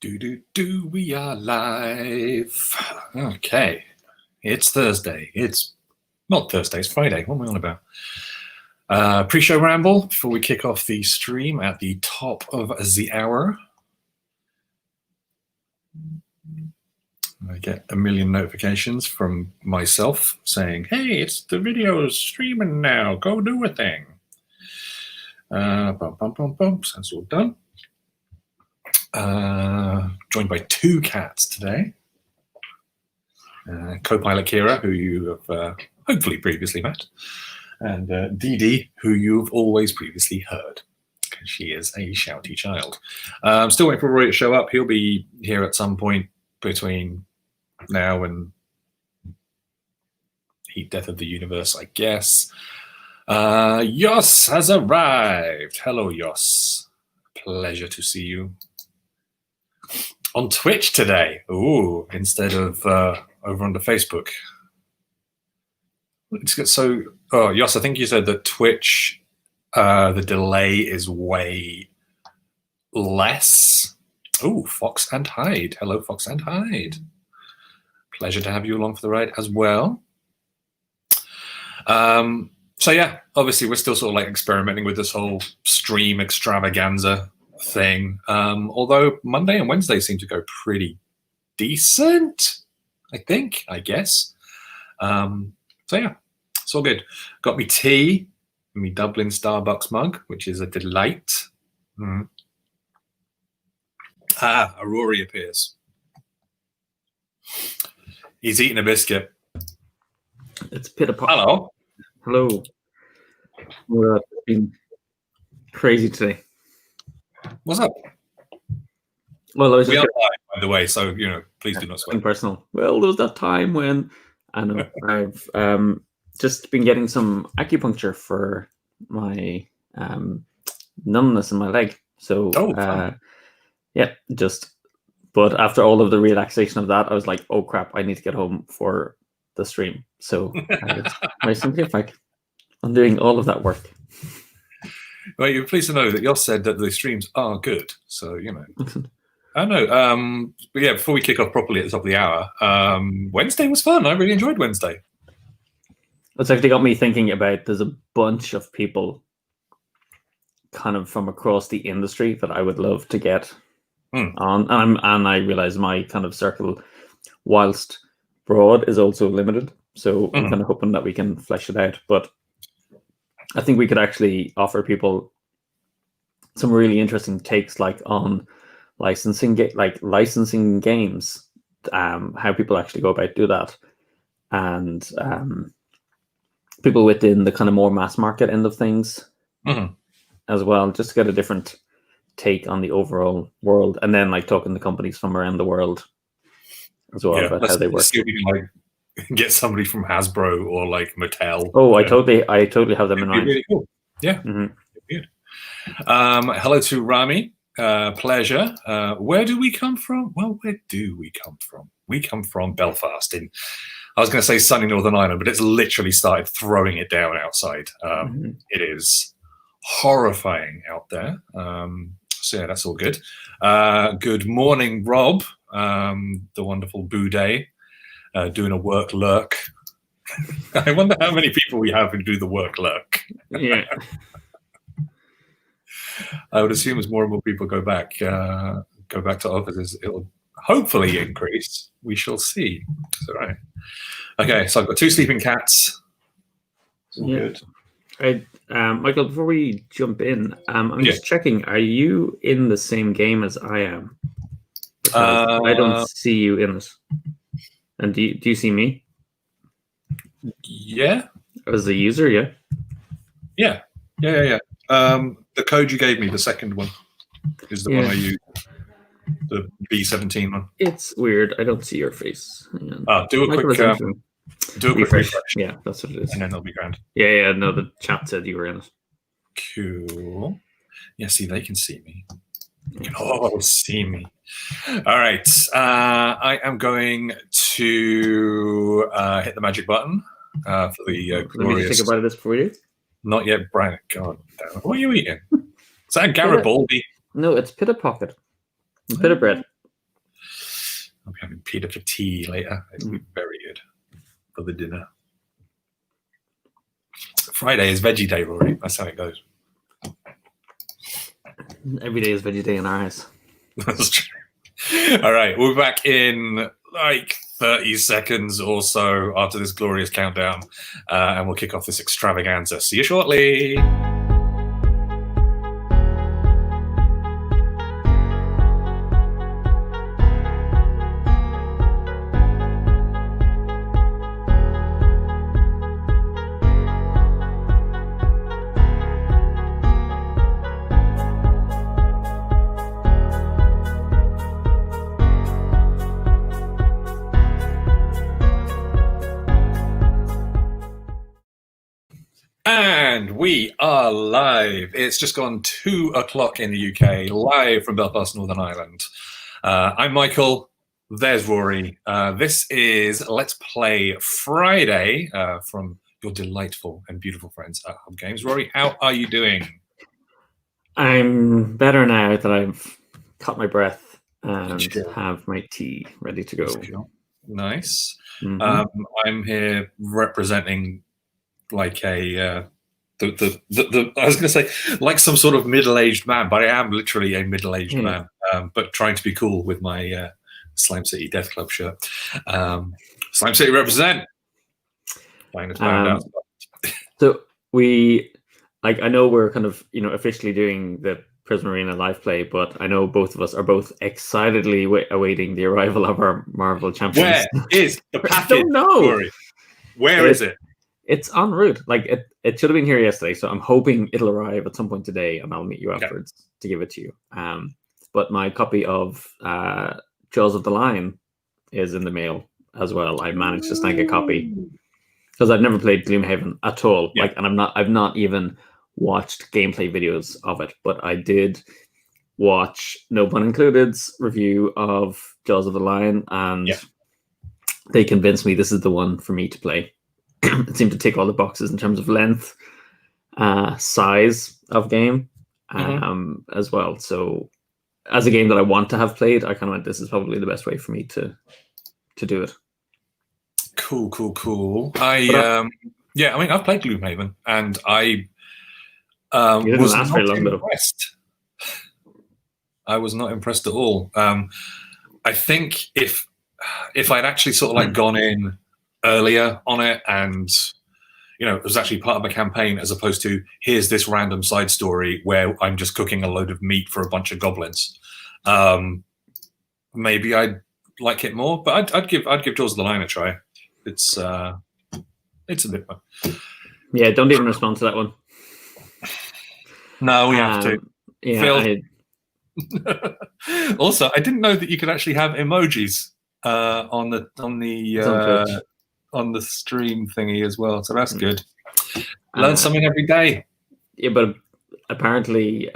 We are live. Okay. It's Thursday. It's not Thursday, it's Friday. What am I on about? Pre-show ramble before we kick off the stream at the top of the hour. I get a million notifications from myself saying, hey, it's the video streaming now. Go do a thing. So that's all done. Joined by two cats today. Co-pilot Kira, who you have hopefully previously met, and Dee Dee, who you've always previously heard, because she is a shouty child. I'm still waiting for Rory to show up. He'll be here at some point between now and Heat Death of the Universe, I guess. Yos has arrived. Hello, Yos. Pleasure to see you. On Twitch today, ooh, instead of over on the Facebook. So, Yos, I think you said that Twitch, the delay is way less. Ooh, Fox and Hyde. Hello, Fox and Hyde. Pleasure to have you along for the ride as well. So yeah, obviously we're still sort of like experimenting with this whole stream extravaganza thing. Although Monday and Wednesday seem to go pretty decent, I guess. So yeah, it's all good. Got me tea in me Dublin Starbucks mug, which is a delight. A Rory appears. He's eating a biscuit. It's Pitapop. Hello. Hello. We're been crazy today. What's up? Well, I was we are live, by the way, so please do not swear. Personal. Well, there was that time when I know I've just been getting some acupuncture for my numbness in my leg. So but after all of the relaxation of that, I was like, oh crap, I need to get home for the stream. So I simply like I'm doing all of that work. Well, you're pleased to know that Yoss said that the streams are good. So, I know. But yeah, before we kick off properly at the top of the hour, Wednesday was fun. I really enjoyed Wednesday. It's actually got me thinking about there's a bunch of people kind of from across the industry that I would love to get on. And I realize my kind of circle, whilst broad, is also limited. So I'm kind of hoping that we can flesh it out. But I think we could actually offer people some really interesting takes, like on licensing games, how people actually go about do that, and people within the kind of more mass market end of things as well, just to get a different take on the overall world, and then like talking to companies from around the world as well about how they work. See if we can get somebody from Hasbro or like Mattel. Oh, I totally have them in mind. Really cool. Yeah. Good. Hello to Rami. Pleasure. Where do we come from? Well, where do we come from? We come from Belfast I was going to say sunny Northern Ireland, but it's literally started throwing it down outside. It is horrifying out there. So yeah, that's all good. Good morning, Rob, the wonderful Boudet. Doing a work lurk. I wonder how many people we have who do the work lurk. Yeah. I would assume as more and more people go back to offices, it'll hopefully increase. We shall see. It's all right. Okay, so I've got two sleeping cats. It's all good. Right, Michael, before we jump in, I'm just checking, are you in the same game as I am? I don't see you in it. And do you see me? Yeah. As the user, yeah? Yeah. The code you gave me, the second one, is the one I use. The B17 one. It's weird. I don't see your face. Do a quick refresh. Yeah, that's what it is. And then it'll be grand. Yeah. No, the chat said you were in it. Cool. Yeah, see, they can see me. See me. All right. I am going to hit the magic button for the glorious... Let me just take a bite of this for you. Not yet, Brian. God damn it. What are you eating? Is that Garibaldi? No, it's pita pocket. Pita bread. I'll be having pita for tea later. It'll be very good for the dinner. Friday is veggie day, Rory. That's how it goes. Every day is veggie day in our house. That's true. All right, we'll be back in like 30 seconds or so after this glorious countdown, and we'll kick off this extravaganza. See you shortly. And we are live. It's just gone 2 o'clock in the UK, live from Belfast, Northern Ireland. I'm Michael. There's Rory. This is Let's Play Friday from your delightful and beautiful friends at Hub Games. Rory, how are you doing? I'm better now that I've caught my breath and have my tea ready to go. Nice. I'm here representing like a I was going to say like some sort of middle-aged man, but I am literally a middle-aged man, but trying to be cool with my Slime City Death Club shirt. Slime City represent. So we, like, I know we're kind of, officially doing the Prisma Arena live play, but I know both of us are both excitedly awaiting the arrival of our Marvel champions. Where is the package? I don't know. Where is it? It's en route. Like it should have been here yesterday, so I'm hoping it'll arrive at some point today, and I'll meet you afterwards to give it to you. But my copy of Jaws of the Lion is in the mail as well. I managed to snag a copy because I've never played Gloomhaven at all. Yeah. I've not even watched gameplay videos of it, but I did watch No Pun Included's review of Jaws of the Lion, and they convinced me this is the one for me to play. It seemed to tick all the boxes in terms of length, size of game, as well. So, as a game that I want to have played, I kind of went, this is probably the best way for me to do it. Cool. I've played Gloomhaven, and I was not impressed. I was not impressed at all. I think if I'd actually sort of like gone in earlier on it, and it was actually part of a campaign as opposed to here's this random side story where I'm just cooking a load of meat for a bunch of goblins, maybe I'd like it more. But I'd give Jaws of the Lion a try. It's a bit fun. Yeah, don't even respond to that one. No, we have to. Yeah. Also, I didn't know that you could actually have emojis on the stream thingy as well, so that's good. Learn something every day. Yeah, but apparently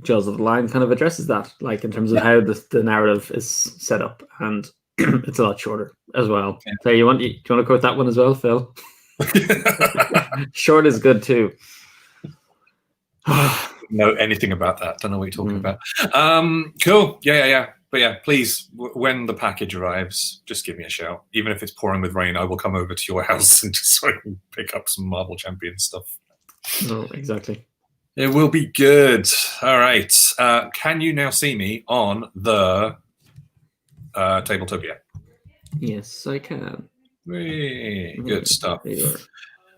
Jaws of the Lion kind of addresses that, like in terms of how the narrative is set up, and it's a lot shorter as well. Yeah. So do you want to quote that one as well, Phil? Short is good too. Know anything about that? Don't know what you're talking about. Cool. Yeah. But yeah, please, when the package arrives, just give me a shout. Even if it's pouring with rain, I will come over to your house and just so I can pick up some Marvel Champion stuff. Oh, exactly. It will be good. All right. Can you now see me on the Tabletopia? Yes, I can. Good stuff.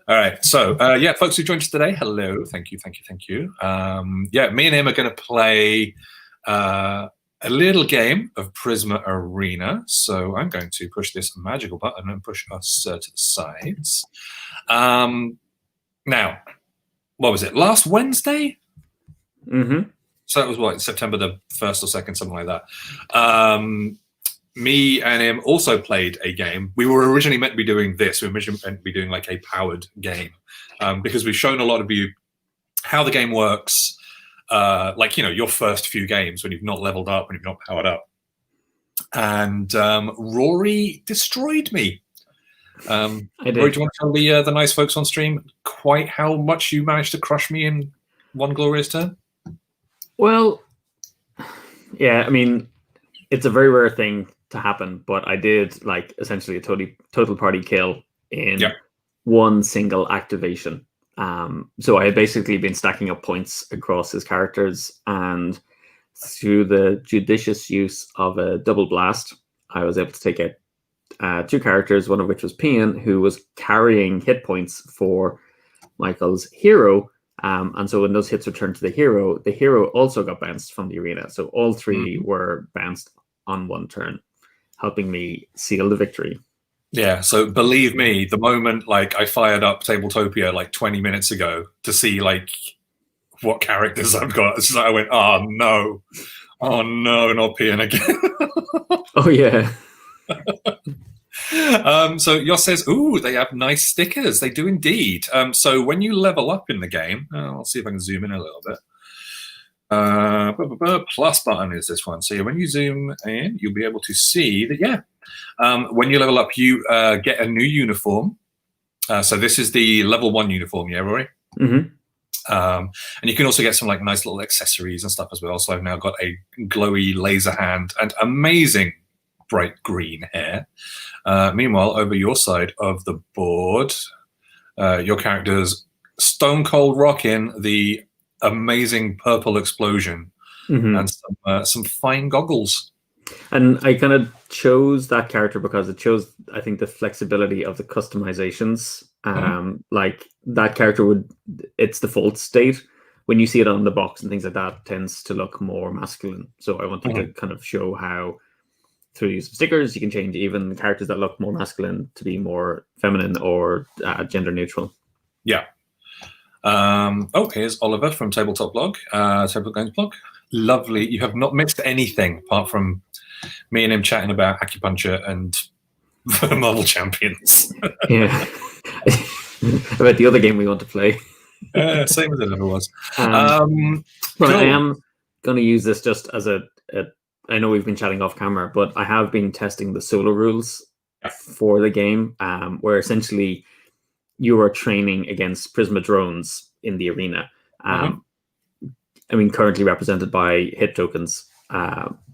All right. So, folks who joined us today, hello. Thank you. Me and him are going to play a little game of Prisma Arena. So I'm going to push this magical button and push us to the sides. Now, what was it? Last Wednesday? Mm-hmm. So it was what, September the 1st or 2nd, something like that. Me and him also played a game. We were originally meant to be doing this. We were originally meant to be doing like a powered game because we've shown a lot of you how the game works. Your first few games when you've not leveled up, when you've not powered up. And Rory destroyed me. I did. Rory, do you want to tell the nice folks on stream quite how much you managed to crush me in one glorious turn? Well, yeah, I mean, it's a very rare thing to happen, but I did like essentially a total party kill in Yep. one single activation. So I had basically been stacking up points across his characters, and through the judicious use of a double blast, I was able to take out 2 characters, one of which was Pian, who was carrying hit points for Michael's hero. And so when those hits returned to the hero also got bounced from the arena. So all 3 were bounced on one turn, helping me seal the victory. Yeah, so believe me, the moment like I fired up Tabletopia like 20 minutes ago to see like what characters I've got, it's like I went, oh no, not Pian again. Oh yeah. So Yoss says, ooh, they have nice stickers. They do indeed. So when you level up in the game, I'll see if I can zoom in a little bit. Plus button is this one. So when you zoom in, you'll be able to see that, when you level up, you get a new uniform. So this is the level 1 uniform, yeah, Rory? Mm-hmm. And you can also get some like nice little accessories and stuff as well. So I've now got a glowy laser hand and amazing bright green hair. Meanwhile, over your side of the board, your character's stone cold rocking the amazing purple explosion and some fine goggles. And I kind of chose that character because it shows, I think, the flexibility of the customizations. Like that character its default state, when you see it on the box and things like that, tends to look more masculine. So I wanted to kind of show how, through the use of stickers, you can change even characters that look more masculine to be more feminine or gender neutral. Yeah. Here's Oliver from Tabletop Blog, Tabletop Games Blog. Lovely. You have not missed anything apart from me and him chatting about acupuncture and Marvel Champions. Yeah. About the other game we want to play. Same as it ever was. But cool. I am going to use this just as I know we've been chatting off camera, but I have been testing the solo rules for the game, where essentially you are training against Prisma drones in the arena. I mean, currently represented by hit tokens,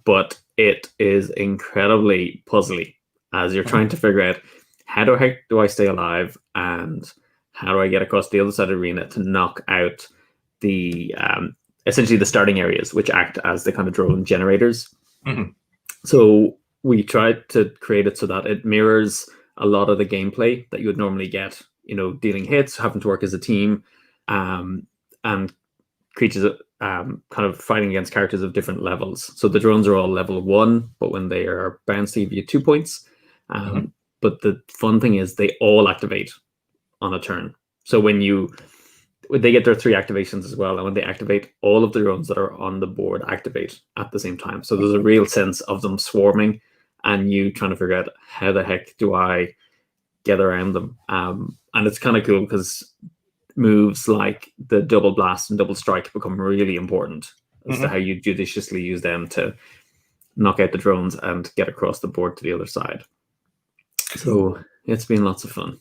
but it is incredibly puzzly as you're trying to figure out how the heck do I stay alive and how do I get across the other side of the arena to knock out the essentially the starting areas, which act as the kind of drone generators. So we tried to create it so that it mirrors a lot of the gameplay that you would normally get, dealing hits, having to work as a team, and creatures kind of fighting against characters of different levels. So the drones are all level 1, but when they are bounced, they give you 2 points. But the fun thing is they all activate on a turn. So when they get their 3 activations as well, and when they activate, all of the drones that are on the board activate at the same time. So there's a real sense of them swarming and you trying to figure out how the heck do I get around them. And it's kind of cool because moves like the double blast and double strike become really important as to how you judiciously use them to knock out the drones and get across the board to the other side. So it's been lots of fun.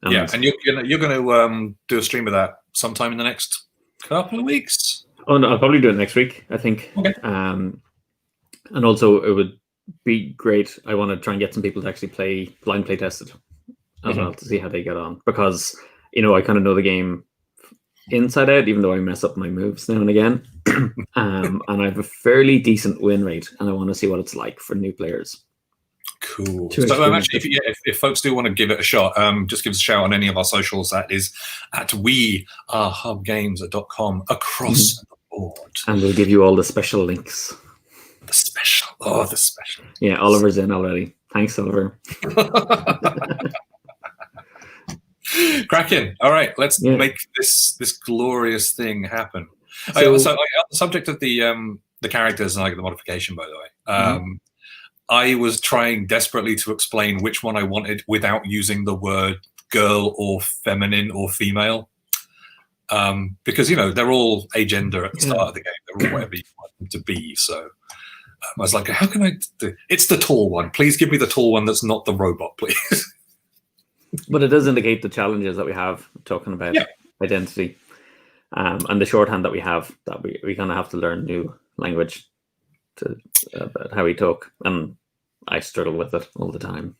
And you're going to do a stream of that sometime in the next couple of weeks? Oh no, I'll probably do it next week, I think. Okay. And also it would be great. I want to try and get some people to actually blind play test it as well to see how they get on, because I kind of know the game inside out, even though I mess up my moves now and again. And I have a fairly decent win rate, and I want to see what it's like for new players. Cool. So actually, if folks do want to give it a shot, just give us a shout on any of our socials. That is at wearehubgames.com across the board. And we'll give you all the special links. The special. Yeah, Oliver's in already. Thanks, Oliver. Cracking. All right, let's make this glorious thing happen. So, on the subject of the characters and the modification, by the way, I was trying desperately to explain which one I wanted without using the word girl or feminine or female, because they're all agender at the start of the game. They're all whatever you want them to be. So I was like, how can I do? It's the tall one. Please give me the tall one that's not the robot, please. But it does indicate the challenges that we have talking about identity, and the shorthand that we have, that we kind of have to learn new language about how we talk. And I struggle with it all the time.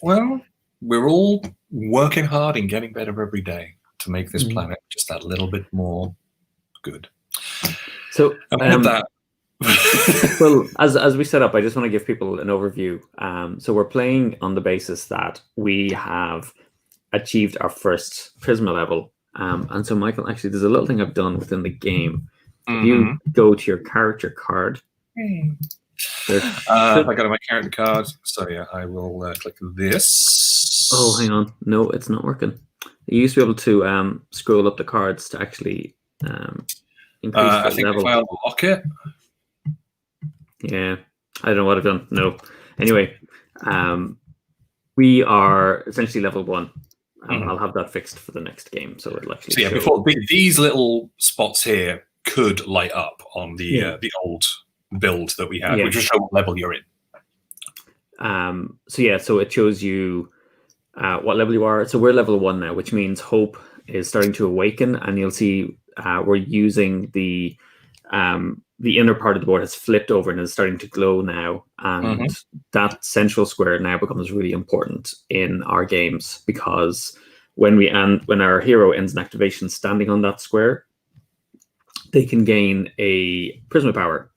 Well, we're all working hard and getting better every day to make this planet just that little bit more good. So with that, well, as we set up, I just want to give people an overview. So we're playing on the basis that we have achieved our first Prisma level. And so, Michael, actually, there's a little thing I've done within the game. If you go to your character card, if I go to my character card, so yeah, I will click this. Oh, hang on. No, it's not working. You used to be able to scroll up the cards to actually increase I think level. if I unlock it. Yeah, I don't know what I've done. No. Anyway, we are essentially level 1. I'll have that fixed for the next game, so it'll actually. So yeah, before these little spots here could light up on the old build that we had, which will show what level you're in. So it shows you what level you are. So we're level 1 now, which means hope is starting to awaken, and you'll see we're using the inner part of the board has flipped over and is starting to glow now, and that central square now becomes really important in our games, because when our hero ends an activation standing on that square, they can gain a Prisma power,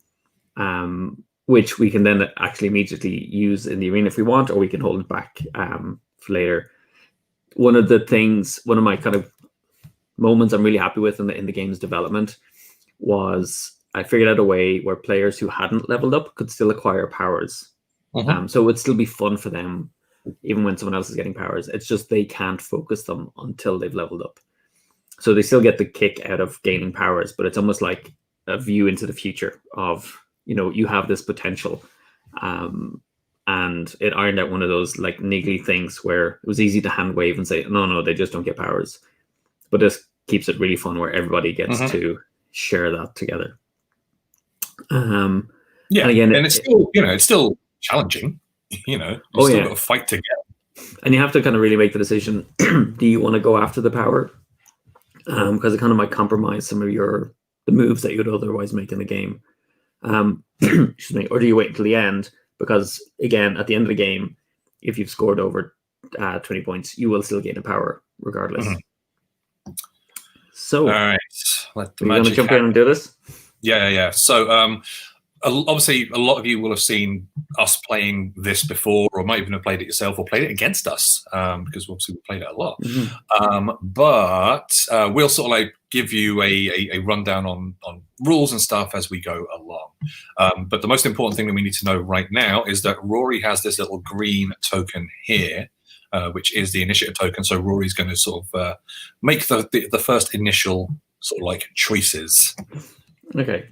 which we can then actually immediately use in the arena if we want, or we can hold it back for later. One of my kind of moments I'm really happy with in the game's development was I figured out a way where players who hadn't leveled up could still acquire powers. So it would still be fun for them, even when someone else is getting powers. It's just they can't focus them until they've leveled up. So they still get the kick out of gaining powers, but it's almost like a view into the future of, you have this potential. And it ironed out one of those like niggly things where it was easy to hand wave and say, no, they just don't get powers. But this keeps it really fun where everybody gets to share that together. And again, and it's still challenging. You've still got to fight to get. And you have to kind of really make the decision: do you want to go after the power? Because it kind of might compromise some of the moves that you would otherwise make in the game. Excuse me. Or do you wait until the end? Because again, at the end of the game, if you've scored over 20 points, you will still gain a power regardless. So, all right, are you going to jump in and do this? Yeah. So, obviously, a lot of you will have seen us playing this before, or might even have played it yourself, or played it against us, because obviously we played it a lot. But we'll sort of like give you a rundown on rules and stuff as we go along. But the most important thing that we need to know right now is that Rory has this little green token here, which is the initiative token. So Rory's going to sort of make the first initial sort of like choices. Okay.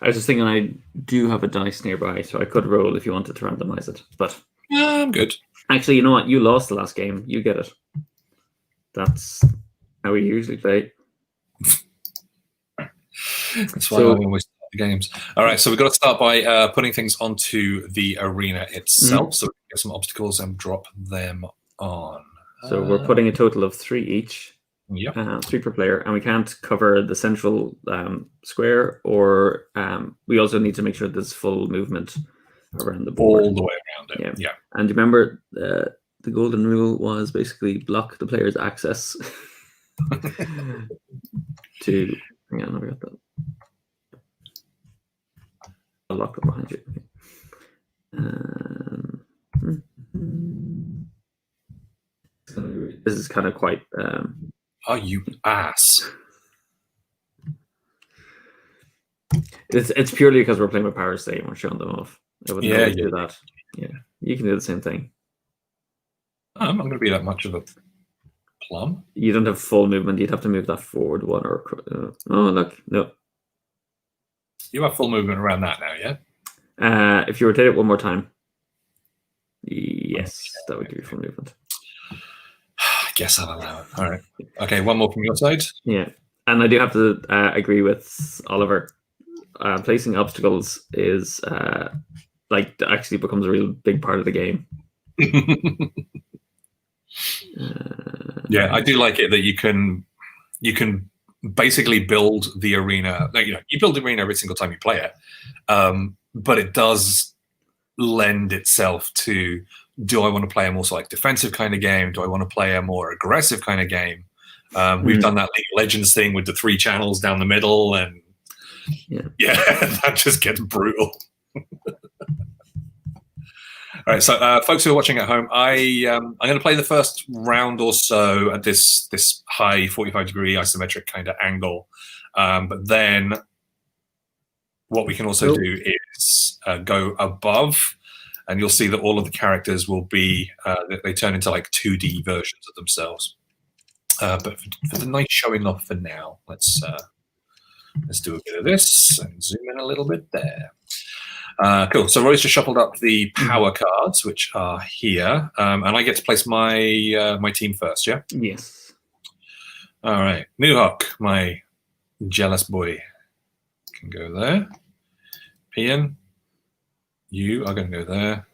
I was just thinking I do have a dice nearby, so I could roll if you wanted to randomize it. But I'm good. Actually, you know what? You lost the last game. You get it. That's how we usually play. That's why I always start the games. All right, so we've got to start by putting things onto the arena itself, so we can get some obstacles and drop them on. So we're putting a total of 3 each. Yeah, 3 per player, and we can't cover the central square, or we also need to make sure there's full movement around the board. All the way around it. Yeah. And remember, the golden rule was basically block the player's access to. Hang on, I got that. I'll lock them behind you. This is kind of quite. Oh, you ass. It's purely because we're playing with Power State and we're showing them off. I would never do that. Yeah, you can do the same thing. I'm not going to be that much of a plum. You don't have full movement. You'd have to move that forward one or. Oh, look, no. You have full movement around that now, yeah? If you rotate it one more time. Yes, that would give you full movement. I guess I'll allow it. All right. Okay, one more from your side. Yeah, and I do have to agree with Oliver. Placing obstacles is actually becomes a real big part of the game. Yeah, I do like it that you can basically build the arena. You build the arena every single time you play it, but it does lend itself to, do I want to play a more sort of like defensive kind of game? Do I want to play a more aggressive kind of game? We've done that League of Legends thing with the 3 channels down the middle, and yeah that just gets brutal. All right, so folks who are watching at home, I'm going to play the first round or so at this high 45-degree isometric kind of angle, but then what we can also do is go above, and you'll see that all of the characters will be they turn into like 2D versions of themselves. But for the nice showing off for now, let's do a bit of this and zoom in a little bit there. Cool. So Roy's just shuffled up the power cards, which are here, and I get to place my my team first. Yeah. Yes. All right. Nuhawk, my jealous boy, can go there. Pian, you are going to go there,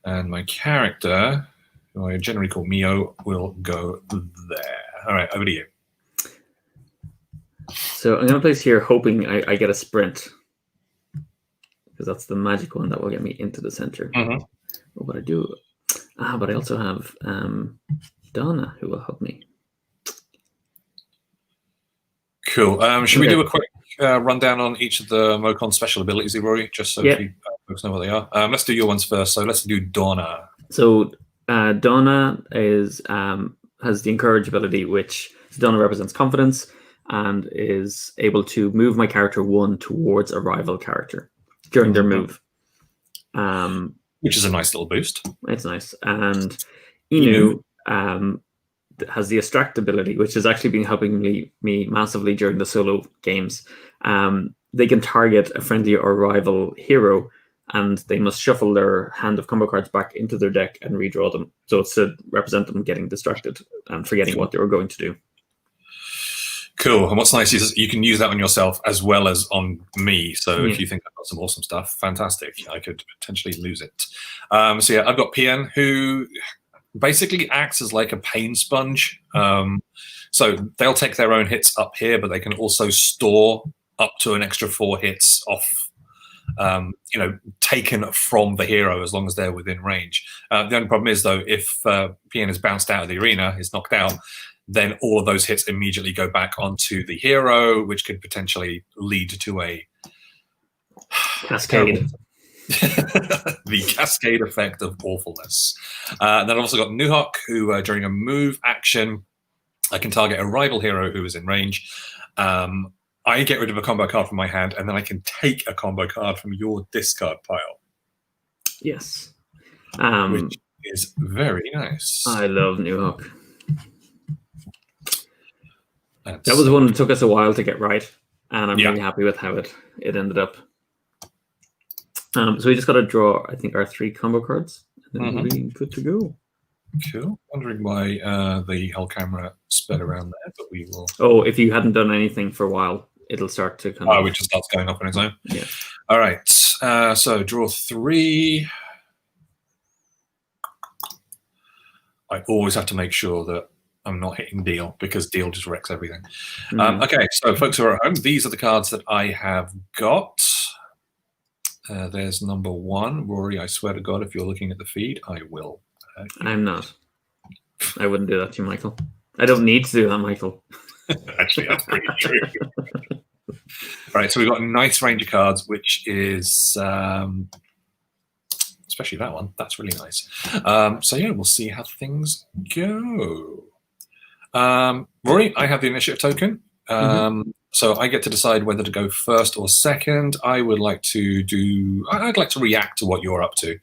and my character, who I generally call Mio, will go there. All right, over to you. So I'm going to place here, hoping I get a sprint, because that's the magic one that will get me into the center. What I do, but I also have Donna, who will help me. Cool. Should we do a quick rundown on each of the Mocon special abilities, Rory, just so folks know what they are? Let's do your ones first. So let's do Donna. So Donna is has the Encourage ability, which Donna represents confidence and is able to move my character 1 towards a rival character during their move. Which is a nice little boost. It's nice. And Inu has the Extract ability, which has actually been helping me massively during the solo games. They can target a friendly or rival hero, and they must shuffle their hand of combo cards back into their deck and redraw them. So it's to represent them getting distracted and forgetting what they were going to do. Cool. And what's nice is you can use that on yourself as well as on me. So if you think I've got some awesome stuff, fantastic. I could potentially lose it. So yeah, I've got Pian, who basically acts as like a pain sponge. So they'll take their own hits up here, but they can also store up to an extra 4 hits off, taken from the hero as long as they're within range. The only problem is, though, if Pian is bounced out of the arena, is knocked out, then all of those hits immediately go back onto the hero, which could potentially lead to a cascade. The cascade effect of awfulness. Then I've also got Nuhawk, who during a move action, I can target a rival hero who is in range. I get rid of a combo card from my hand, and then I can take a combo card from your discard pile. Yes. Which is very nice. I love Nuhawk. That was one that took us a while to get right, and I'm really happy with how it ended up. So we just got to draw, I think, our 3 combo cards, and then we'll be good to go. Cool. Wondering why the whole camera sped around there, but we will. Oh, if you hadn't done anything for a while, it'll start to kind of. It just starts going off on its own. Yeah. All right. So draw 3. I always have to make sure that I'm not hitting deal, because deal just wrecks everything. Okay, so folks who are at home, these are the cards that I have got. There's number 1. Rory, I swear to God, if you're looking at the feed, I will. I'm not. I wouldn't do that to you, Michael. I don't need to do that, Michael. Actually, that's pretty true. All right, so we've got a nice range of cards, which is... especially that one. That's really nice. So yeah, we'll see how things go. Rory, I have the initiative token. So I get to decide whether to go first or second. I'd like to react to what you're up to.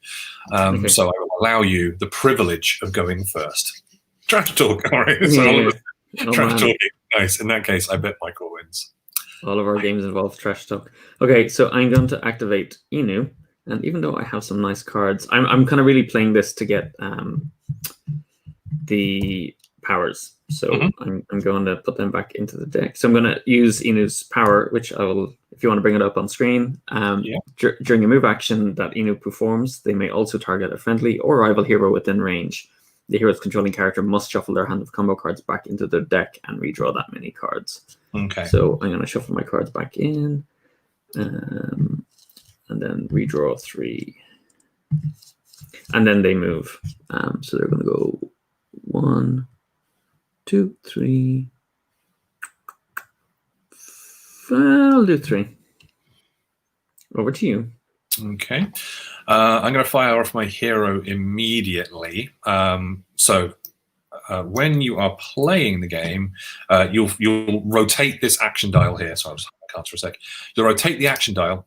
So I will allow you the privilege of going first. Trash talk, all right. Trash talk. Nice. In that case, I bet Michael wins. All of our games involve trash talk. Okay, so I'm going to activate Inu. And even though I have some nice cards, I'm kind of really playing this to get the powers. So I'm going to put them back into the deck. So I'm going to use Inu's power, which I will, if you want to bring it up on screen. During a move action that Inu performs, they may also target a friendly or rival hero within range. The hero's controlling character must shuffle their hand of combo cards back into their deck and redraw that many cards. Okay. So I'm going to shuffle my cards back in. And then redraw 3. And then they move. So they're going to go 1, 2, 3. I'll do 3. Over to you. Okay. I'm going to fire off my hero immediately. When you are playing the game, you'll rotate this action dial here. So I'll just cards for a sec. You'll rotate the action dial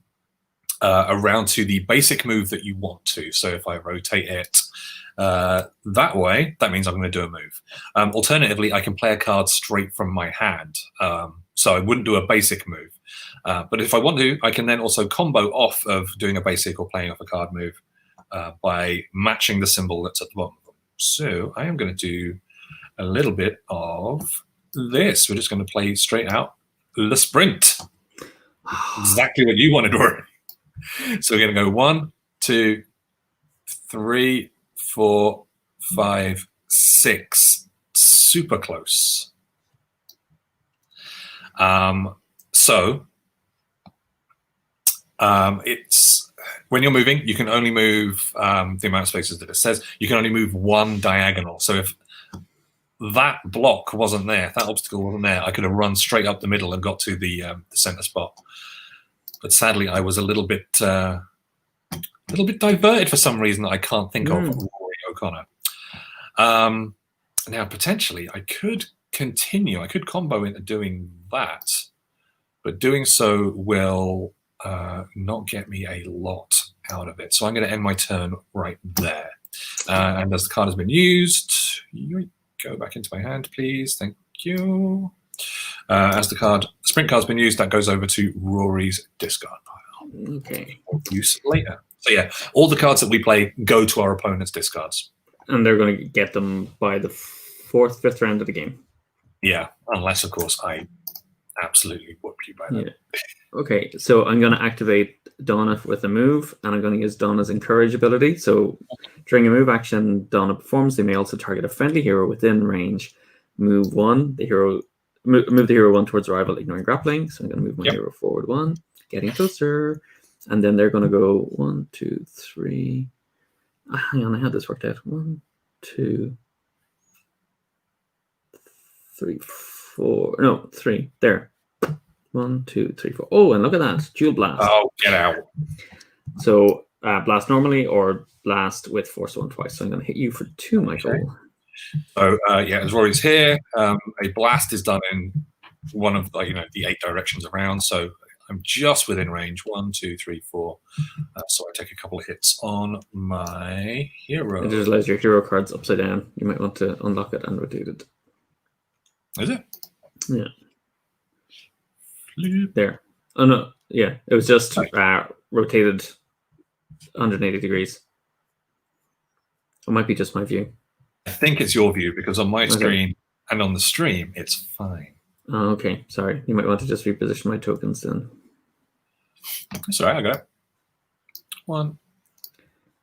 around to the basic move that you want to. So if I rotate it that way, that means I'm going to do a move. Alternatively, I can play a card straight from my hand. So I wouldn't do a basic move. But if I want to, I can then also combo off of doing a basic or playing off a card move by matching the symbol that's at the bottom of them. So I am going to do a little bit of this. We're just going to play straight out the sprint. Exactly what you wanted, Rory. So we're going to go 1, 2, 3, 4, 5, 6. Super close. It's when you're moving, you can only move the amount of spaces that it says. You can only move 1 diagonal. So if that block wasn't there, if that obstacle wasn't there, I could have run straight up the middle and got to the center spot. But sadly, I was a little bit diverted for some reason that I can't think of. Rory O'Connor. Now, potentially, I could continue. I could combo into doing that, but doing so will not get me a lot out of it. So I'm going to end my turn right there. And as the card has been used, go back into my hand, please. Thank you. As the sprint card's been used, that goes over to Rory's discard pile. Okay. Use later. So yeah, all the cards that we play go to our opponent's discards. And they're going to get them by the 4th, 5th round of the game. Yeah, unless, of course, I absolutely whoop you by then. Yeah. Okay, so I'm going to activate Donna with a move, and I'm going to use Donna's Encourage ability. So during a move action Donna performs, they may also target a friendly hero within range. Move the hero 1 towards the rival, ignoring grappling. So I'm going to move my hero forward 1, getting closer. And then they're going to go 1, 2, 3. Hang on, I had this worked out. 1, 2, 3, 4. No, 3. There. 1, 2, 3, 4. Oh, and look at that. Dual blast. Oh, get out. So blast normally or blast with force 1 twice. So I'm going to hit you for 2, Michael. Okay. So as Rory's here, a blast is done in one of the 8 directions around. So I'm just within range. 1, 2, 3, 4. So I take a couple of hits on my hero. It just allows your hero cards upside down. You might want to unlock it and rotate it. Is it? Yeah. There. Oh no. Yeah. It was just rotated 180 degrees. It might be just my view. I think it's your view because on my screen and on the stream, it's fine. Oh, okay. Sorry. You might want to just reposition my tokens then. That's all right. I got it. 1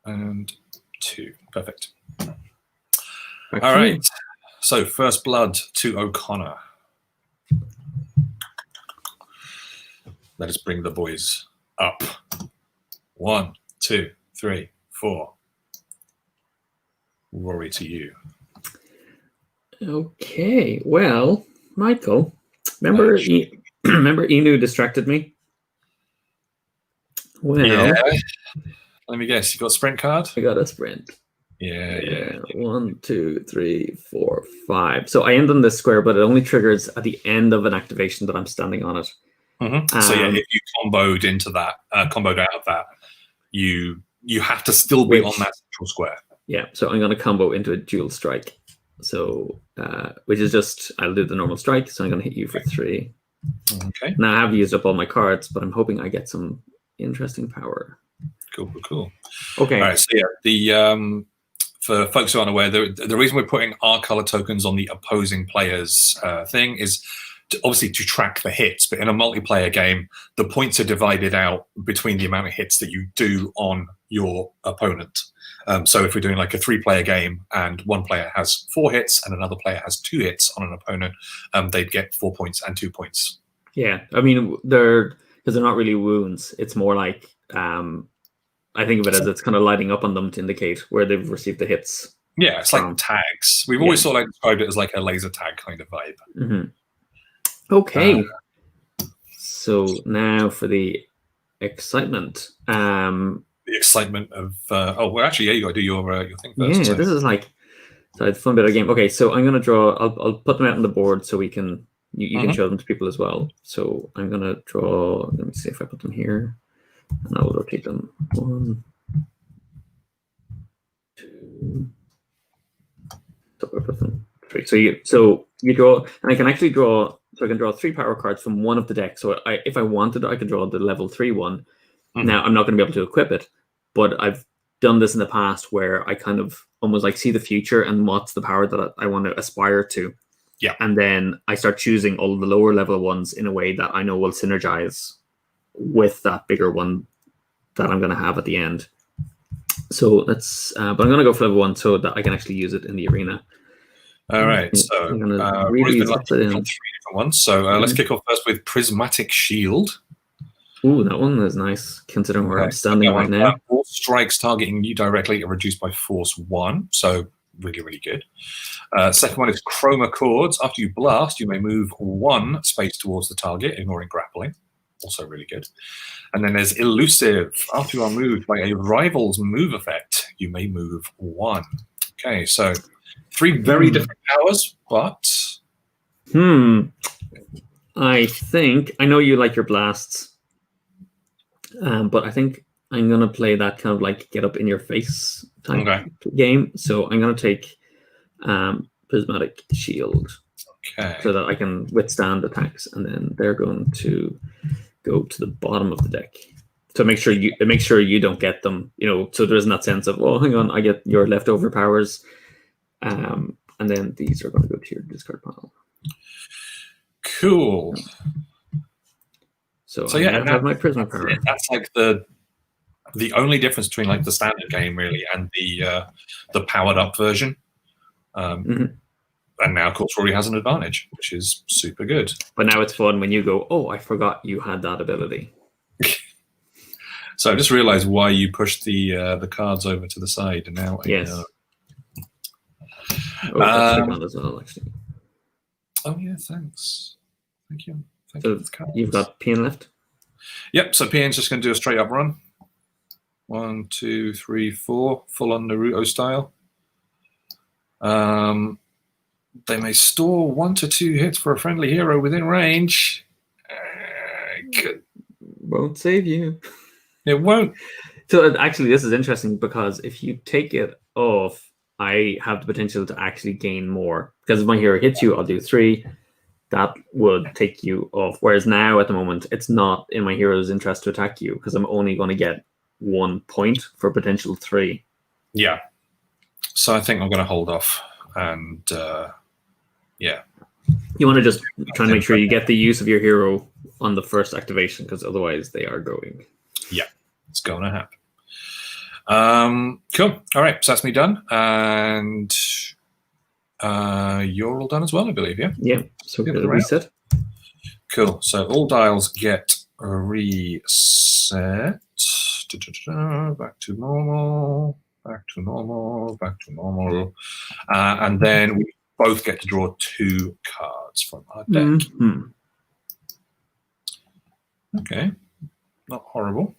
and 2. Perfect. Okay. All right. So first blood to O'Connor. Let us bring the boys up. 1, 2, 3, 4. Rory, to you. Okay. Well, Michael, remember Inu distracted me? Well, yeah. Let me guess. You got a sprint card? I got a sprint. Yeah. 1, 2, 3, 4, 5. So I end on this square, but it only triggers at the end of an activation that I'm standing on it. Mm-hmm. So yeah, if you comboed into that, comboed out of that, you have to still be on that central square. Yeah. So I'm going to combo into a dual strike. So which is just I'll do the normal strike. So I'm going to hit you for 3. Okay. Now I have used up all my cards, but I'm hoping I get some interesting power. Cool. Okay. All right. So yeah, the for folks who aren't aware, the reason we're putting our color tokens on the opposing player's thing is obviously to track the hits. But in a multiplayer game, the points are divided out between the amount of hits that you do on your opponent. So if we're doing like a 3-player game and one player has 4 hits and another player has 2 hits on an opponent, they'd get 4 points and 2 points. Yeah, I mean, because they're not really wounds. It's more like I I think of it as it's kind of lighting up on them to indicate where they've received the hits. Yeah, it's like tags. We've always sort of like described it as like a laser tag kind of vibe. Mm-hmm. Okay. So now for the excitement. The excitement of well, actually, yeah, you got to do your thing first. Yeah, so. This is like a fun bit of game. Okay, so I'm gonna draw. I'll put them out on the board so we can you can show them to people as well. So I'm gonna draw. Let me see if I put them here, and I'll rotate them. 1, 2. So I put them 3. So you draw, and I can actually draw. So I can draw 3 power cards from one of the decks. So if I wanted, I could draw the level 3 one. Now I'm not going to be able to equip it, but I've done this in the past where I kind of almost like see the future and what's the power that I want to aspire to. Yeah. And then I start choosing all the lower level ones in a way that I know will synergize with that bigger one that I'm going to have at the end. So let's, but I'm going to go for level 1 so that I can actually use it in the arena. All right. So I'm going to read these from 3 different ones. So let's kick off first with Prismatic Shield. Ooh, that one is nice, considering where I'm standing right now. 4 strikes targeting you directly are reduced by force 1, so really, really good. Second one is Chroma Chords. After you blast, you may move 1 space towards the target, ignoring grappling. Also really good. And then there's Elusive. After you are moved by a rival's move effect, you may move 1. Okay, so 3 very different powers, but... I think... I know you like your blasts. But I think I'm going to play that kind of like get up in your face type game. So I'm going to take Prismatic Shield so that I can withstand attacks. And then they're going to go to the bottom of the deck. So make sure you don't get them, so there isn't that sense of, oh, hang on, I get your leftover powers. And then these are going to go to your discard pile. Cool. So yeah, I have my Prisma power. That's like the only difference between like the standard game really and the powered up version. And now, of course, Rory has an advantage, which is super good. But now it's fun when you go, oh, I forgot you had that ability. So I just realized why you pushed the cards over to the side, and now yes. That's one as well, actually. Oh yeah, thanks. Thank you. So you've got PN left? Yep, so PN's just going to do a straight up run. 1, 2, 3, 4, full on Naruto style. They may store 1 to 2 hits for a friendly hero within range. Won't save you. It won't. So actually, this is interesting because if you take it off, I have the potential to actually gain more. Because if my hero hits you, I'll do 3. That would take you off. Whereas now, at the moment, it's not in my hero's interest to attack you because I'm only going to get 1 point for potential 3. Yeah. So I think I'm going to hold off. And yeah. You want to just try and make sure you get the use of your hero on the first activation because otherwise they are going. Yeah, it's going to happen. Cool. All right. So that's me done. And... you're all done as well, I believe, yeah? Yeah, so we're going to reset. Cool. So all dials get reset. Back to normal. Back to normal. Back to normal. And then we both get to draw 2 cards from our deck. Okay. Not horrible.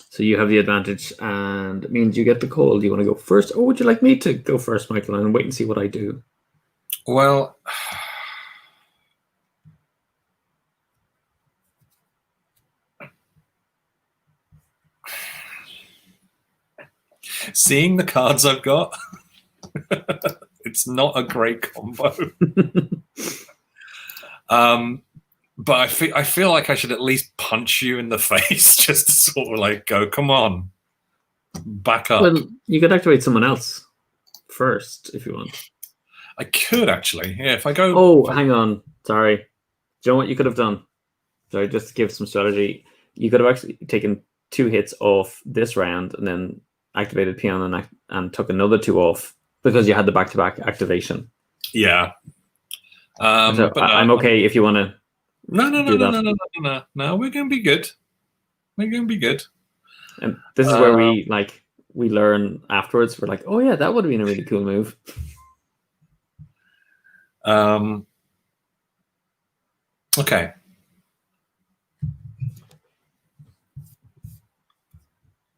So you have the advantage, and it means you get the call. Do you want to go first, or would you like me to go first, Michael, and wait and see what I do? Well, seeing the cards I've got, it's not a great combo. But I feel like I should at least punch you in the face just to sort of like go, come on, back up. Well, you could activate someone else first if you want. I could actually, yeah. If I go, oh, hang on, sorry. Do you know what you could have done? Sorry, just to give some strategy. You could have actually taken 2 hits off this round and then activated Piano and took another 2 off because you had the back-to-back activation. Yeah. But no, I'm okay if you want to. No. We're going to be good. We're going to be good. And this is where we learn afterwards. We're like, oh yeah, that would have been a really cool move. Okay.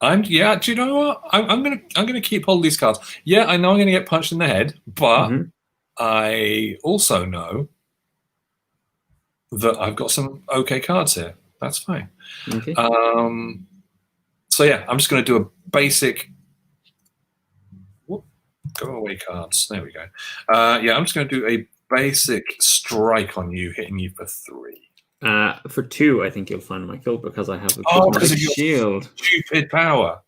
Do you know what? I'm gonna keep hold of these cards. Yeah, I know I'm gonna get punched in the head, but I also know that I've got some okay cards here. That's fine. Okay. So yeah, I'm just gonna do a basic. Whoop, go away cards. There we go. Yeah, I'm just gonna do a basic strike on you, hitting you for 3. For 2, I think you'll find Michael because I have a Prismatic Shield. Stupid power.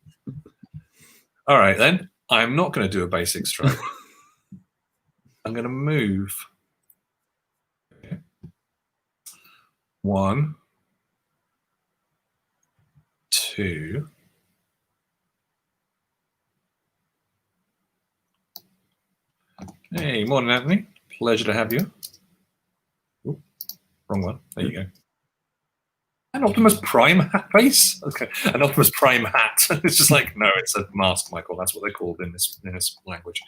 All right, then. I'm not going to do a basic strike. I'm going to move. Okay. 1, 2. Hey, morning, Anthony. Pleasure to have you. Ooh, wrong one. There you go. An Optimus Prime hat face? Okay, an Optimus Prime hat. It's just like, no, it's a mask, Michael. That's what they're called in this language.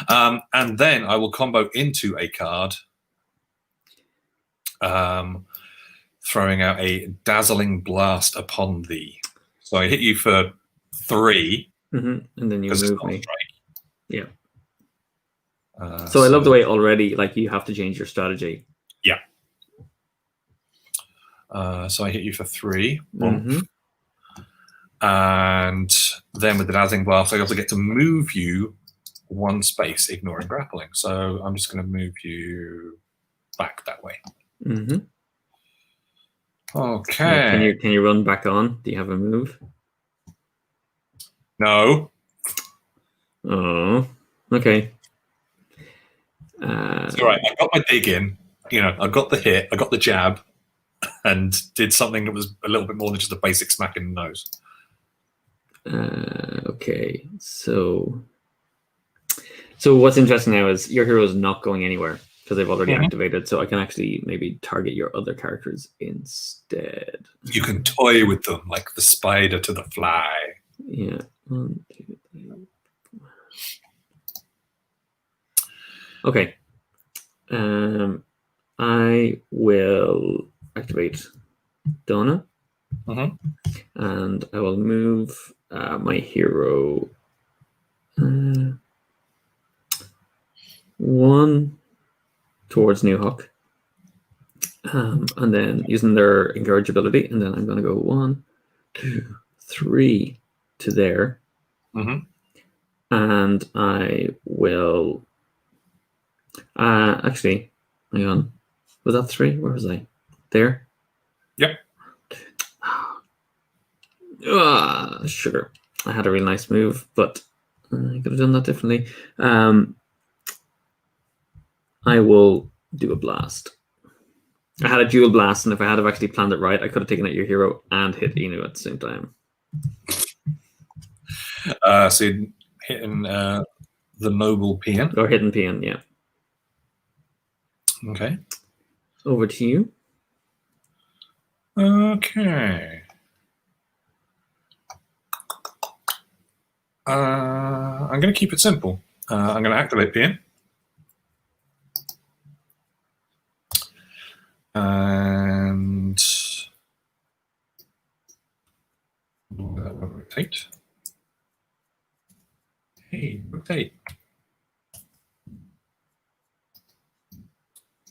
And then I will combo into a card, throwing out a dazzling blast upon thee. So I hit you for 3. And then you move me. Yeah. So I love the way already, like, you have to change your strategy. Yeah. So I hit you for 3. And then with the dazzling blast, I also get to move you 1 space, ignoring grappling. So I'm just going to move you back that way. Okay. Can you run back on? Do you have a move? No. Oh, okay. It's all right. I got my dig in. I got the hit. I got the jab. And did something that was a little bit more than just a basic smack in the nose. Okay, so what's interesting now is your hero is not going anywhere because they've already activated, so I can actually maybe target your other characters instead. You can toy with them like the spider to the fly. Yeah. 1, 2, 3, 4. Okay. I will activate Donna, and I will move my hero 1 towards New Hawk, and then using their encourage ability, and then I'm going to go 1, 2, 3 to there, and I will actually, hang on, was that 3? Where was I? There? Yep. Sugar. I had a really nice move, but I could have done that differently. I will do a blast. I had a dual blast, and if I had have actually planned it right, I could have taken out your hero and hit Inu at the same time. So you're hitting the noble peon? Or hidden peon, yeah. Okay. Over to you. Okay. I'm going to keep it simple. I'm going to activate peon. And rotate. Hey, rotate.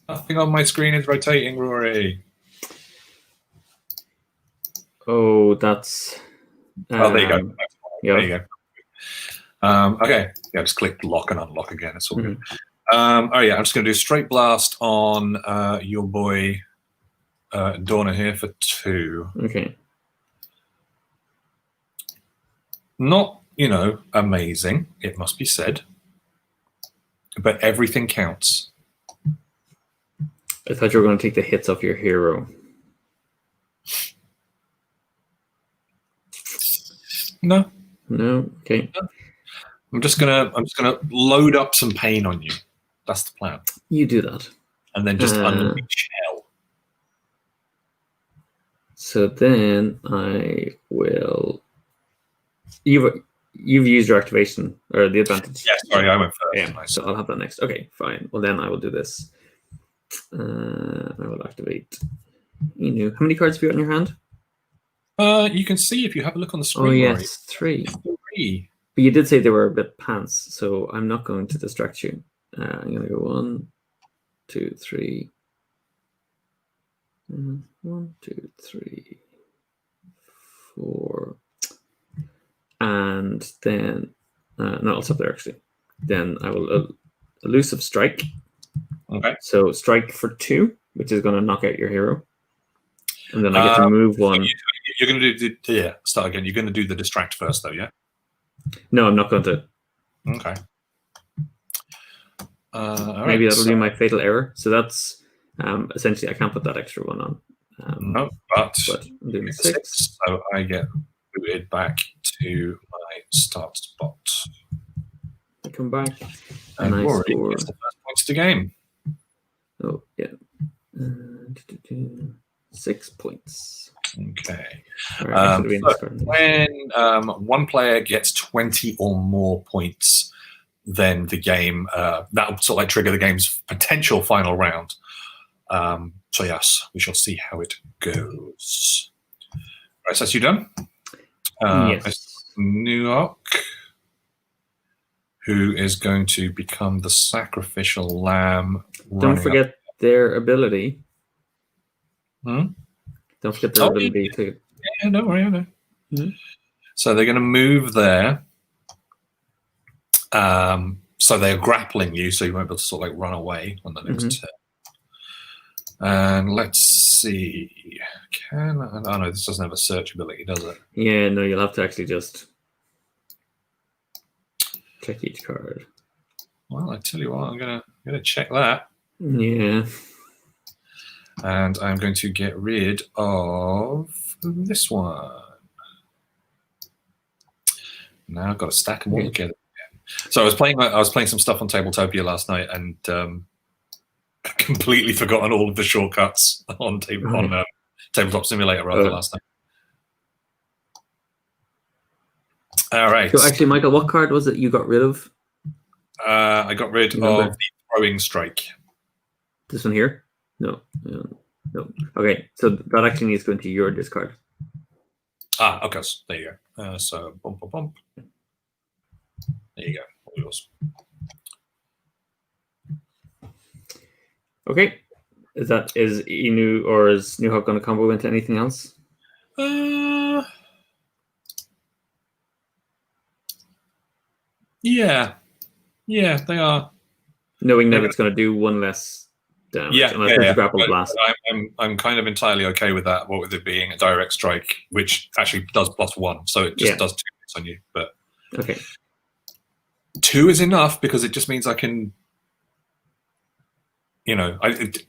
Nothing on my screen is rotating, Rory. Oh, that's... oh, there you go. Yeah. There you go. Okay. Yeah, just click lock and unlock again. It's all good. Oh, yeah, I'm just going to do straight blast on your boy Donna here for 2. Okay. Not, amazing, it must be said. But everything counts. I thought you were going to take the hits off your hero. No. No. Okay. I'm just gonna load up some pain on you. That's the plan. You do that. and then just unleash hell. So then I will. You've used your activation or the advantage. Yeah, sorry, I went first. Yeah, so I'll have that next. Okay, fine. Well, then I will do this. I will activate Inu. How many cards have you got in your hand? You can see if you have a look on the screen. Oh yes, Rory. 3. But you did say they were a bit pants, so I'm not going to distract you. I'm going to go 1, 2, 3. 1, 2, 3, 4. And then, no, I'll stop there actually. Then I will elusive strike. Okay. So strike for 2, which is going to knock out your hero. And then I get to move 1. You're going to do start again. You're going to do the distract first, though, yeah? No, I'm not going to. Okay. Maybe that'll be my fatal error. So that's essentially I can't put that extra 1 on. No, but I'm doing 6. So I get booted back to my start spot. I come back and I Rory score. gets the first points to game. Oh yeah, 6 points. Okay. Right, so when one player gets 20 or more points, then the game that'll sort of like trigger the game's potential final round. So yes, we shall see how it goes. Right, so that's you done. Yes. New York, who is going to become the sacrificial lamb. Don't forget their ability. Hmm? Don't forget their ability too. Yeah, don't worry, I know. Mm-hmm. So they're going to move there. So they're grappling you, so you won't be able to sort of like run away on the next turn. And let's see. Oh no, this doesn't have a search ability, does it? Yeah, no, you'll have to actually just check each card. Well, I tell you what, I'm gonna check that. Yeah. And I'm going to get rid of this one. Now I've got to stack them all together again. So I was playing some stuff on Tabletopia last night and completely forgotten all of the shortcuts on Tabletop Simulator last night. All right. So actually, Michael, what card was it you got rid of? I got rid of the throwing strike. This one here? No. Okay, so that actually needs to go into your discard. Okay. So there you go. So bump. There you go. All yours. Okay. Is Inu or is New Hawk going to combo into anything else? Yeah, they are. Knowing that it's going to do 1 less damage. Unless it's a grapple blast. I'm kind of entirely okay with that. What with it being a direct strike, which actually does +1, so it just does 2 hits on you. But okay, 2 is enough because it just means I can,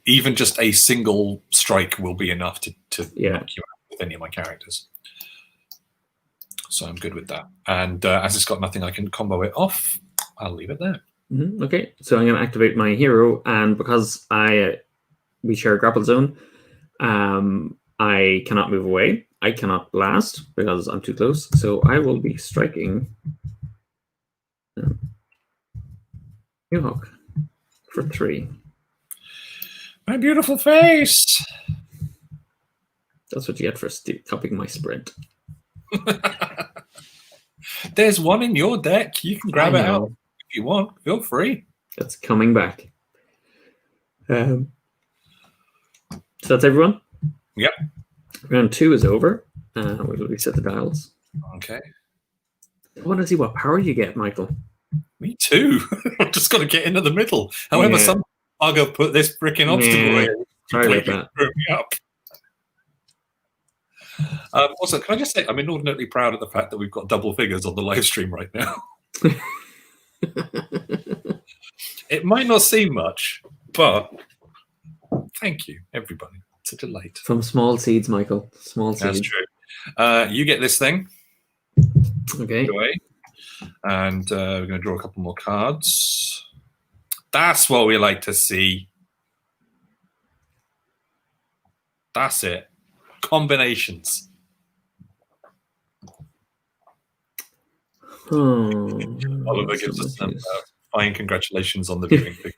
even just a single strike will be enough to knock you out with any of my characters. So I'm good with that. And as it's got nothing I can combo it off, I'll leave it there. Okay, so I'm going to activate my hero, and because we share a grapple zone, I cannot move away. I cannot blast because I'm too close. So I will be striking New Hawk for 3. My beautiful face. That's what you get for copying my sprint. There's one in your deck. You can grab it out if you want. Feel free. It's coming back. So that's everyone? Yep. Round 2 is over. We'll reset the dials. Okay. I want to see what power you get, Michael. Me too. I've just got to get into the middle. However, some bugger put this freaking obstacle in. Sorry about that. Me up. Also, can I just say, I'm inordinately proud of the fact that we've got double figures on the live stream right now. It might not seem much, but thank you, everybody. It's a delight. From small seeds, Michael. Small seeds. That's true. You get this thing. Okay. Away. And we're going to draw a couple more cards. That's what we like to see. That's it. Combinations. Oliver gives us some fine congratulations on the viewing figures.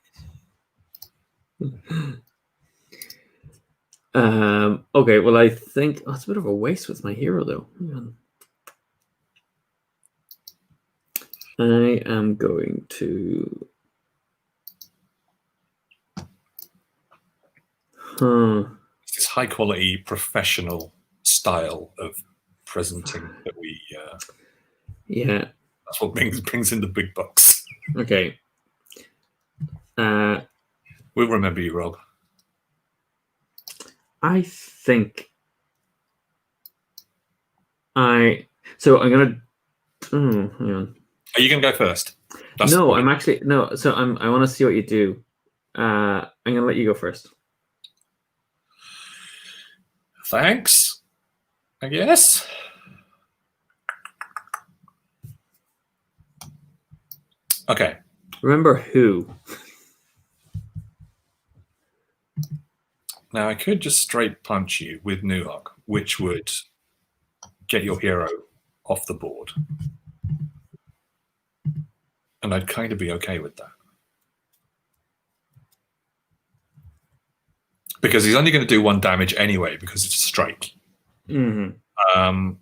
Okay, well, I think it's a bit of a waste with my hero, though. I am going to. This high quality professional style of presenting that we. Yeah. That's what brings in the big bucks. Okay. We'll remember you, Rob. I think So I'm gonna. Hang on. Are you gonna go first? No, I'm actually no. So I want to see what you do. I'm gonna let you go first. Thanks. I guess. Okay. Remember who? Now I could just straight punch you with Nuhawk, which would get your hero off the board. And I'd kind of be okay with that. Because he's only going to do 1 damage anyway, because it's a strike. Mm-hmm.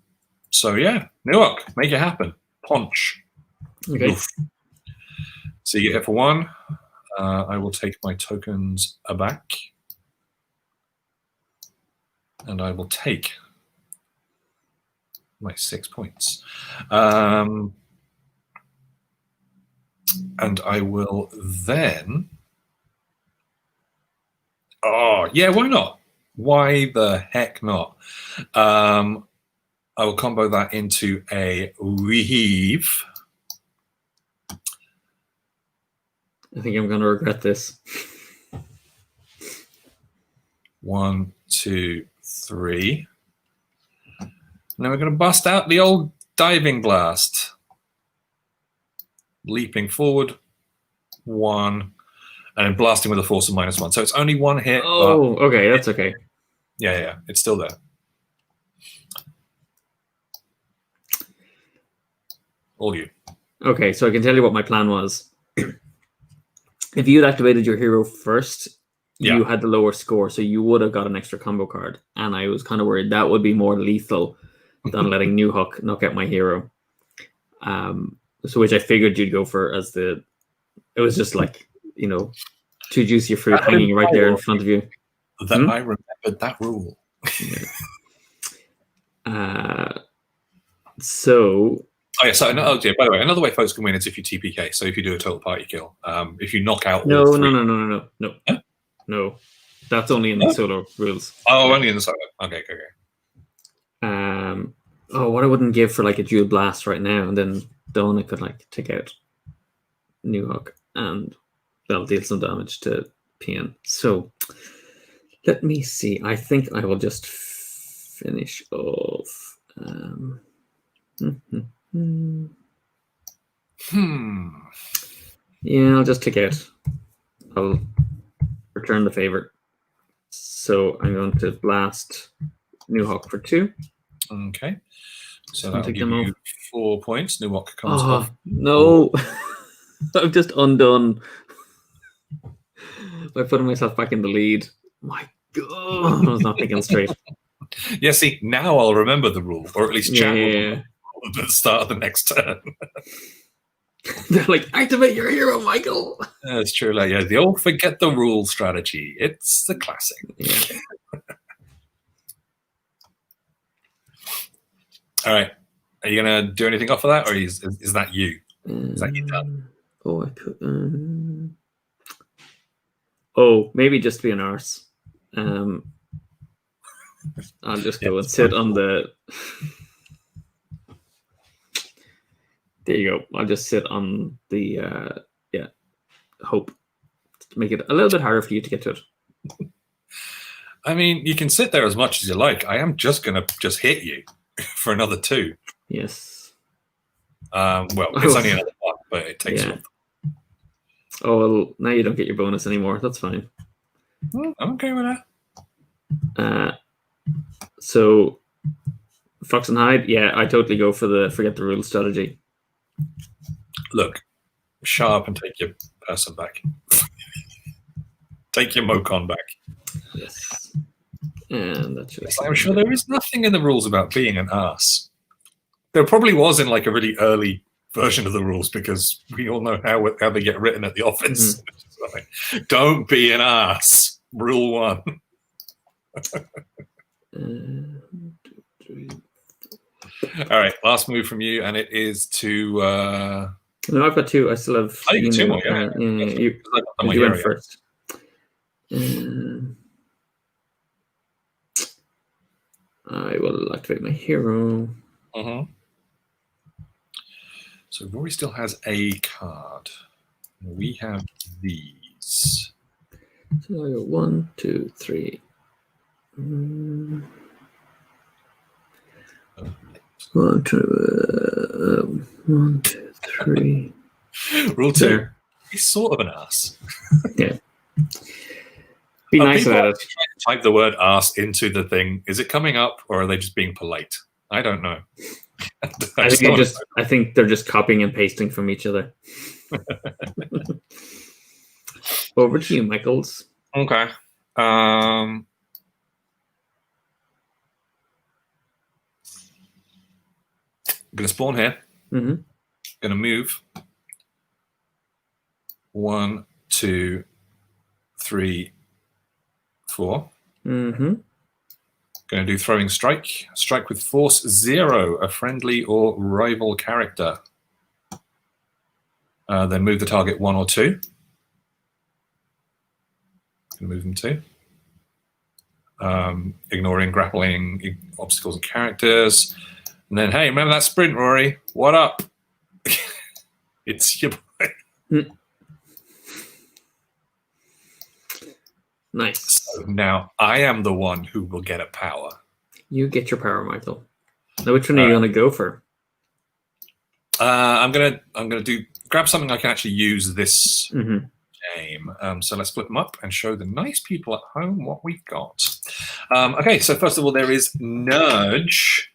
So yeah, Nuhawk, make it happen. Punch. Okay. Oof. So you get hit for 1. I will take my tokens aback. And I will take my 6 points. And I will then... Oh, yeah, why not? Why the heck not? I will combo that into a weave. I think I'm going to regret this. 1, 2, 3. Now we're going to bust out the old diving blast. Leaping forward, 1, and then blasting with a force of -1. So it's only 1 hit. Oh, okay, that's okay. Yeah, it's still there. All you. Okay, so I can tell you what my plan was. If you had activated your hero first, you had the lower score, so you would have got an extra combo card. And I was kind of worried that would be more lethal than letting Nuhawk knock out my hero. So which I figured you'd go for as the... It was just like, 2 juicy fruit hanging right there in front of you. That I remembered that rule. So... Oh, yeah, by the way, another way folks can win is if you TPK, so if you do a total party kill. If you knock out No. all 3... No. Huh? No. That's only in the solo rules. Oh, only in the solo. Okay. What I wouldn't give for like a dual blast right now, and then Donna could like take out Nuhawk and that'll deal some damage to PN. So let me see. I think I will just finish off. Yeah, I'll just take out. I'll return the favor. So I'm going to blast Nuhawk for 2. Okay. So that'll give you 4 points. Nuhawk comes off. No. I've just undone by putting myself back in the lead. My God. I was not thinking straight. Yeah, see, now I'll remember the rule, or at least chat at the start of the next turn. They're like, activate your hero, Michael. That's true. Like, yeah, the old forget the rule strategy. It's the classic. Yeah. All right. Are you going to do anything off of that, or is that you? Is that you done? Oh, I could. Maybe just be an arse. I'll just go and sit on the... There you go. I'll just sit on the, hope to make it a little bit harder for you to get to it. I mean, you can sit there as much as you like. I am just going to just hit you for another 2. Yes. Well, it's only another 1, but it takes one. Oh, well, now you don't get your bonus anymore. That's fine. Well, I'm okay with that. So Fox and Hyde, yeah, I totally go for the forget the rules strategy. Look, shut up and take your person back. Take your Mocon back. Yes. And that's just I'm sure there is nothing in the rules about being an ass. There probably was in like a really early version of the rules, because we all know how they get written at the office. Mm-hmm. Don't be an ass. Rule 1. 1, 2, 3. All right, last move from you, and it is to. No, I've got 2. I still have. I got 2 more. Yeah, you went first. I will activate my hero. So Rory still has a card. We have these. So I got 1, 2, 3. 1, 2, 1, 2, 3. Rule 2. There. He's sort of an ass. Yeah. Be nice about it. Type the word ass into the thing. Is it coming up, or are they just being polite? I don't know. I think they're just copying and pasting from each other. Over to you, Michaels. Okay. I'm gonna spawn here. Mm-hmm. Gonna move. 1, 2, 3, 4. Mm-hmm. Going to do throwing strike. Strike with force 0, a friendly or rival character. Then move the target 1 or 2. Going to move them 2. Ignoring grappling obstacles and characters. And then, hey, remember that sprint, Rory? What up? It's your boy. Nice. So now I am the one who will get a power. You get your power, Michael. Now, which one are you going to go for? I'm gonna grab something I can actually use this game. So let's flip them up and show the nice people at home what we've got. Okay, so first of all, there is Nudge.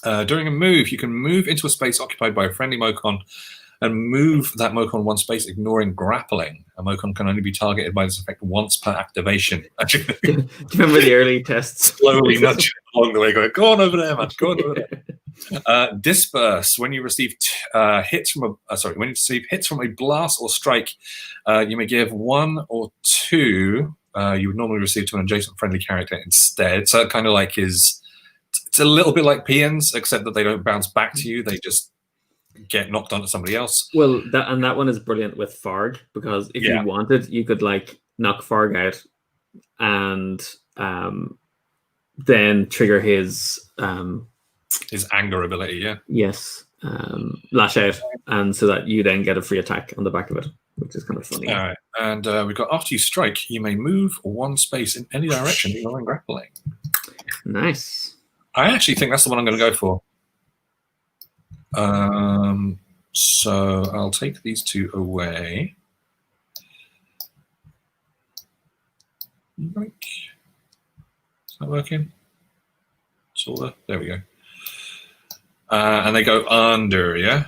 During a move, you can move into a space occupied by a friendly Mocon and move that Mocon 1 space, ignoring grappling. A Mocon can only be targeted by this effect once per activation. Do you remember the early tests? Slowly nudge along the way, going, go on over there, man, go on over there. Disperse. When you receive hits from a blast or strike, you may give 1 or 2 you would normally receive to an adjacent friendly character instead. So it kind of like it's a little bit like peons, except that they don't bounce back to you. They just get knocked onto somebody else. Well, that one is brilliant with Farg, because if you wanted, you could like knock Farg out and then trigger his anger ability. Yeah. Yes. Lash out, and so that you then get a free attack on the back of it, which is kind of funny. All right, and we've got after you strike, you may move 1 space in any direction, ignoring grappling. Nice. I actually think that's the one I'm going to go for. So I'll take these 2 away. Is that working? Sort of. There we go. And they go under, yeah?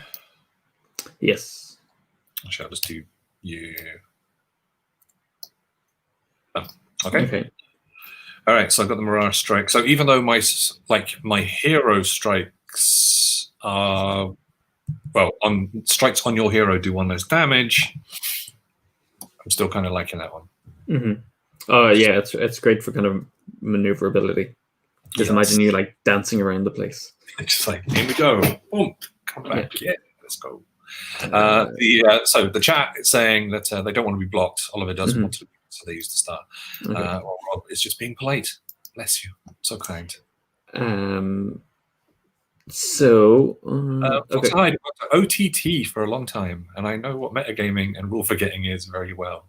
Yes. Actually, I'll just do you. Oh, okay. All right, so I've got the Mirage Strike. So even though my hero strikes are, on strikes on your hero do 1 less damage, I'm still kind of liking that one. Mm-hmm. Oh, yeah, it's great for kind of maneuverability. Just imagine you like dancing around the place. Just like, here we go. Boom, come back. Yeah, let's go. So the chat is saying that they don't want to be blocked. Oliver doesn't want to, so they use the star. Rob is just being polite. Bless you. So kind. Okay. I've worked at OTT for a long time, and I know what metagaming and rule forgetting is very well.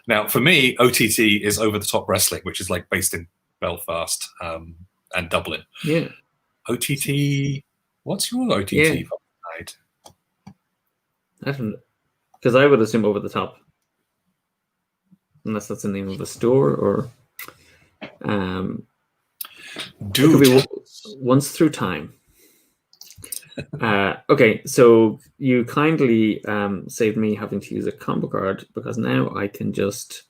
Now, for me, OTT is over the top wrestling, which is like based in Belfast and Dublin. Yeah. OTT. What's your OTT? Yeah. I don't know, because I would assume over the top, unless that's the name of a store or. Do it could be once through time. Okay, so you kindly saved me having to use a combo card because now I can just...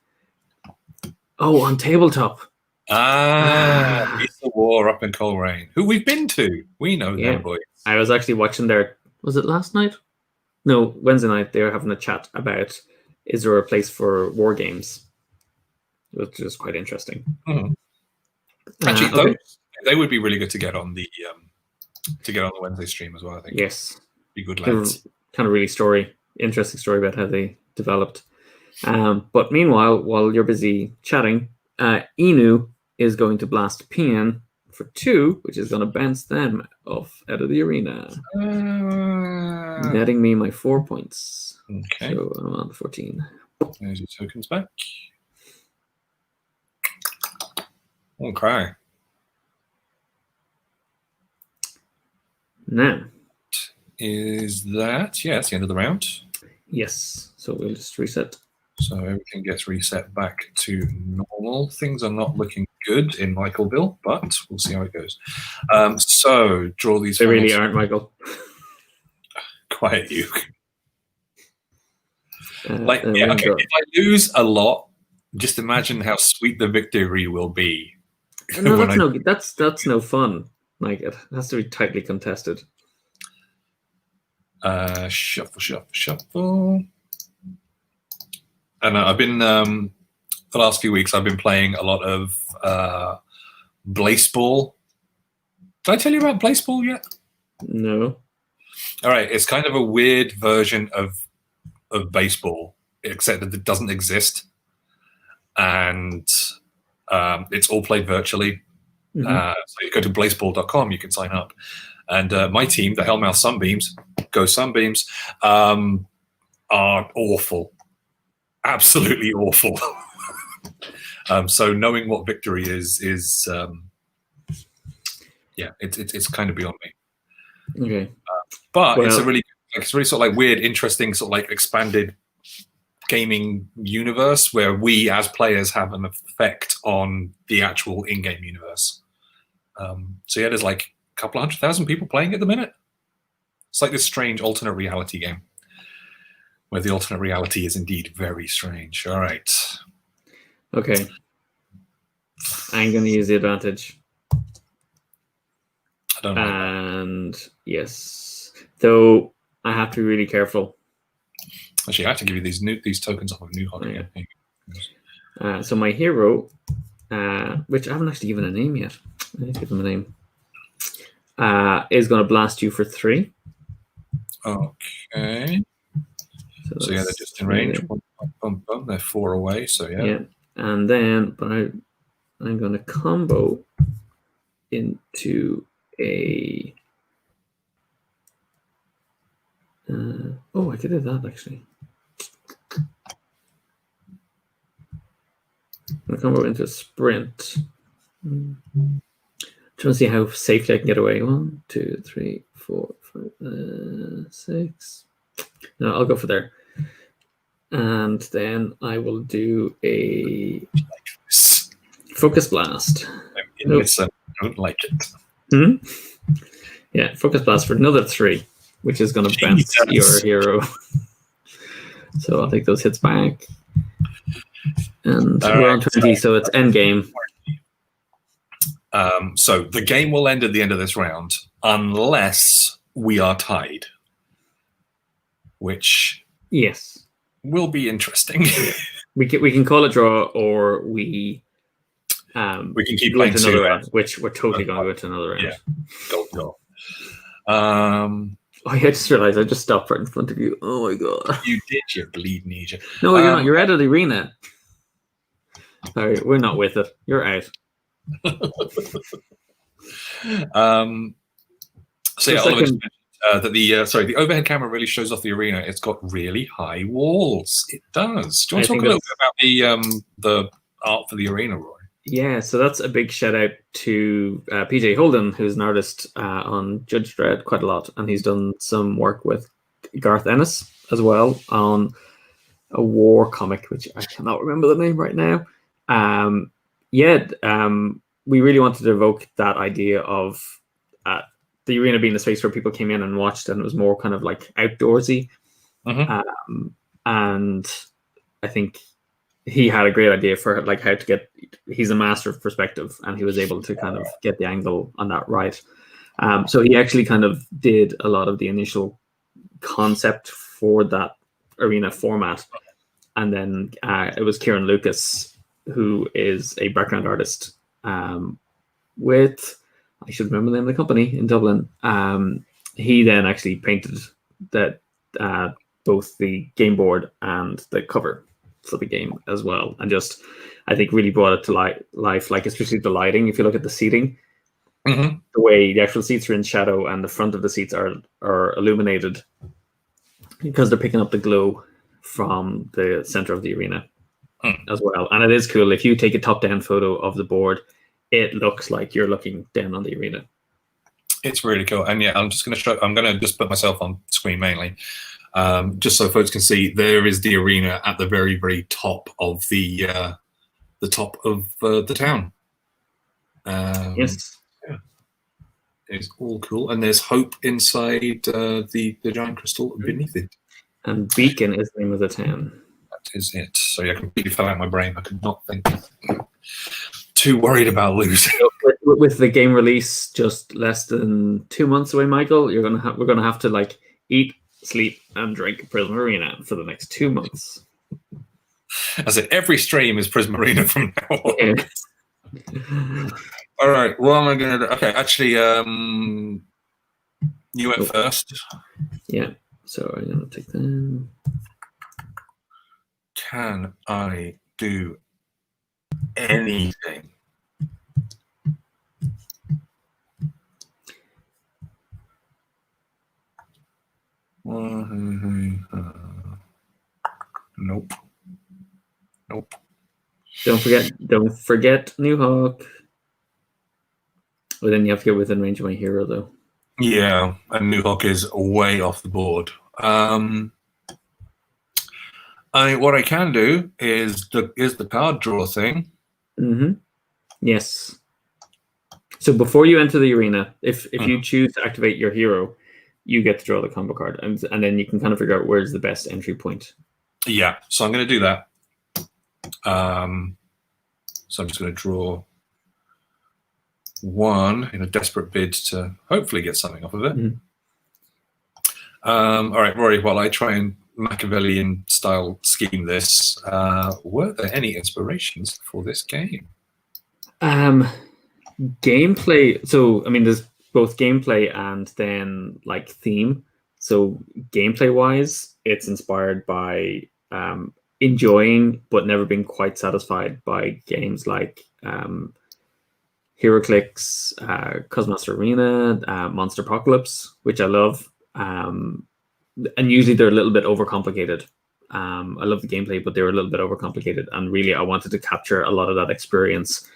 Oh, on tabletop. It's the War up in Coleraine, who we've been to. We know them, boys. I was actually watching their... Was it last night? No, Wednesday night. They were having a chat about, is there a place for war games? Which is quite interesting. Actually, okay. They would be really good to get on the Wednesday stream as well, I think. Yes. Be good lads. Kind of really interesting story about how they developed. But meanwhile, while you're busy chatting, Inu is going to blast PN for 2, which is going to bounce them off out of the arena. Netting me my 4 points. Okay. So I'm on 14. There's your tokens back. Okay. Now. Is that... Yeah, it's the end of the round. Yes. So we'll just reset. So everything gets reset back to normal. Things are not looking good in Michaelville, but we'll see how it goes. So draw these... They really aren't, Michael. Quiet you. Okay, if I lose a lot, just imagine how sweet the victory will be. No, that's no fun. Like, it has to be tightly contested. Shuffle. And I've been the last few weeks. I've been playing a lot of Blaseball. Did I tell you about Blaseball yet? No. All right, it's kind of a weird version of baseball, except that it doesn't exist, and it's all played virtually. So you go to blaseball.com, you can sign up, and my team, the Hellmouth Sunbeams, go Sunbeams, are awful. Absolutely awful. So knowing what victory is it's kind of beyond me. Okay, but it's a really sort of like weird, interesting sort of like expanded gaming universe where we as players have an effect on the actual in-game universe. So yeah, there's like a couple of 100,000 people playing at the minute. It's like this strange alternate reality game, where the alternate reality is indeed very strange. All right. Okay. I'm going to use the advantage. I don't know. And yes. Though I have to be really careful. Actually, I have to give you these tokens off of New Hog. Yeah. So my hero, which I haven't actually given a name yet. I need to give him a name. Is going to blast you for 3. Okay. So yeah, they're just in range. They're 4 away. So yeah. Yeah, and then I'm going to combo into a. I could do that actually. I'm going to combo into a sprint. Trying to see how safely I can get away. 1, 2, 3, 4, 5, 6. No, I'll go for there. And then I will do a focus blast. I don't like it. Yeah, focus blast for another 3, which is going to bounce your hero. So I'll take those hits back. And we're on 20, so it's end game. So the game will end at the end of this round unless we are tied, which will be interesting. we can call it draw, or we can keep go playing to another round, which we're totally going to go to another round. Yeah, go. I just realized I just stopped right in front of you. Oh my god! You did, you bleeding idiot. No, you're not. You're out of the arena. Sorry, we're not with it. You're out. So yeah, Oliver just mentioned that the overhead camera really shows off the arena. It's got really high walls. It does. Do you want to talk a little bit about the art for the arena, Roy? Yeah, so that's a big shout out to PJ Holden, who's an artist on Judge Dredd quite a lot, and he's done some work with Garth Ennis as well on a war comic, which I cannot remember the name right now. we really wanted to evoke that idea of the arena being the space where people came in and watched, and it was more kind of like outdoorsy. And I think he had a great idea for like how to get. He's a master of perspective, and he was able to kind of get the angle on that right. So he actually kind of did a lot of the initial concept for that arena format, and then it was Kieran Lucas, who is a background artist with, I should remember the name of the company in Dublin. He then actually painted that both the game board and the cover for the game as well, and just I think really brought it to life, like especially the lighting. If you look at the seating, the way the actual seats are in shadow and the front of the seats are illuminated because they're picking up the glow from the center of the arena as well. And it is cool. If you take a top-down photo of the board, it looks like you're looking down on the arena. It's really cool. And yeah, I'm going to just put myself on screen mainly, just so folks can see. There is the arena at the very, very top of the town. Yes. Yeah. It's all cool. And there's hope inside the giant crystal beneath it. And Beacon is the name of the town. That is it. So yeah, completely fell out my brain. I could not think. Too worried about losing. With the game release just less than 2 months away, Michael, we're gonna have to like eat, sleep, and drink Prisma Arena for the next 2 months. I said every stream is Prisma Arena from now on. Yeah. All right, what am I gonna do? Okay, actually, you went first. Yeah. So I'm gonna take them. Can I do anything? Nope. Don't forget New Hawk. Well, then you have to get within range of my hero, though. Yeah, and New Hawk is way off the board. What I can do is the card draw thing. Yes. So before you enter the arena, if you choose to activate your hero, you get to draw the combo card, and then you can kind of figure out where's the best entry point. Yeah, so I'm going to do that. So I'm just going to draw one in a desperate bid to hopefully get something off of it. All right, Rory, while I try and Machiavellian style scheme this, were there any inspirations for this game? Gameplay. So, I mean, there's both gameplay and then like theme. So gameplay wise, it's inspired by enjoying but never being quite satisfied by games like HeroClix, Cosmos Arena, Monster Apocalypse, which I love. And usually they're a little bit overcomplicated. I love the gameplay, but they were a little bit overcomplicated. And really, I wanted to capture a lot of that experience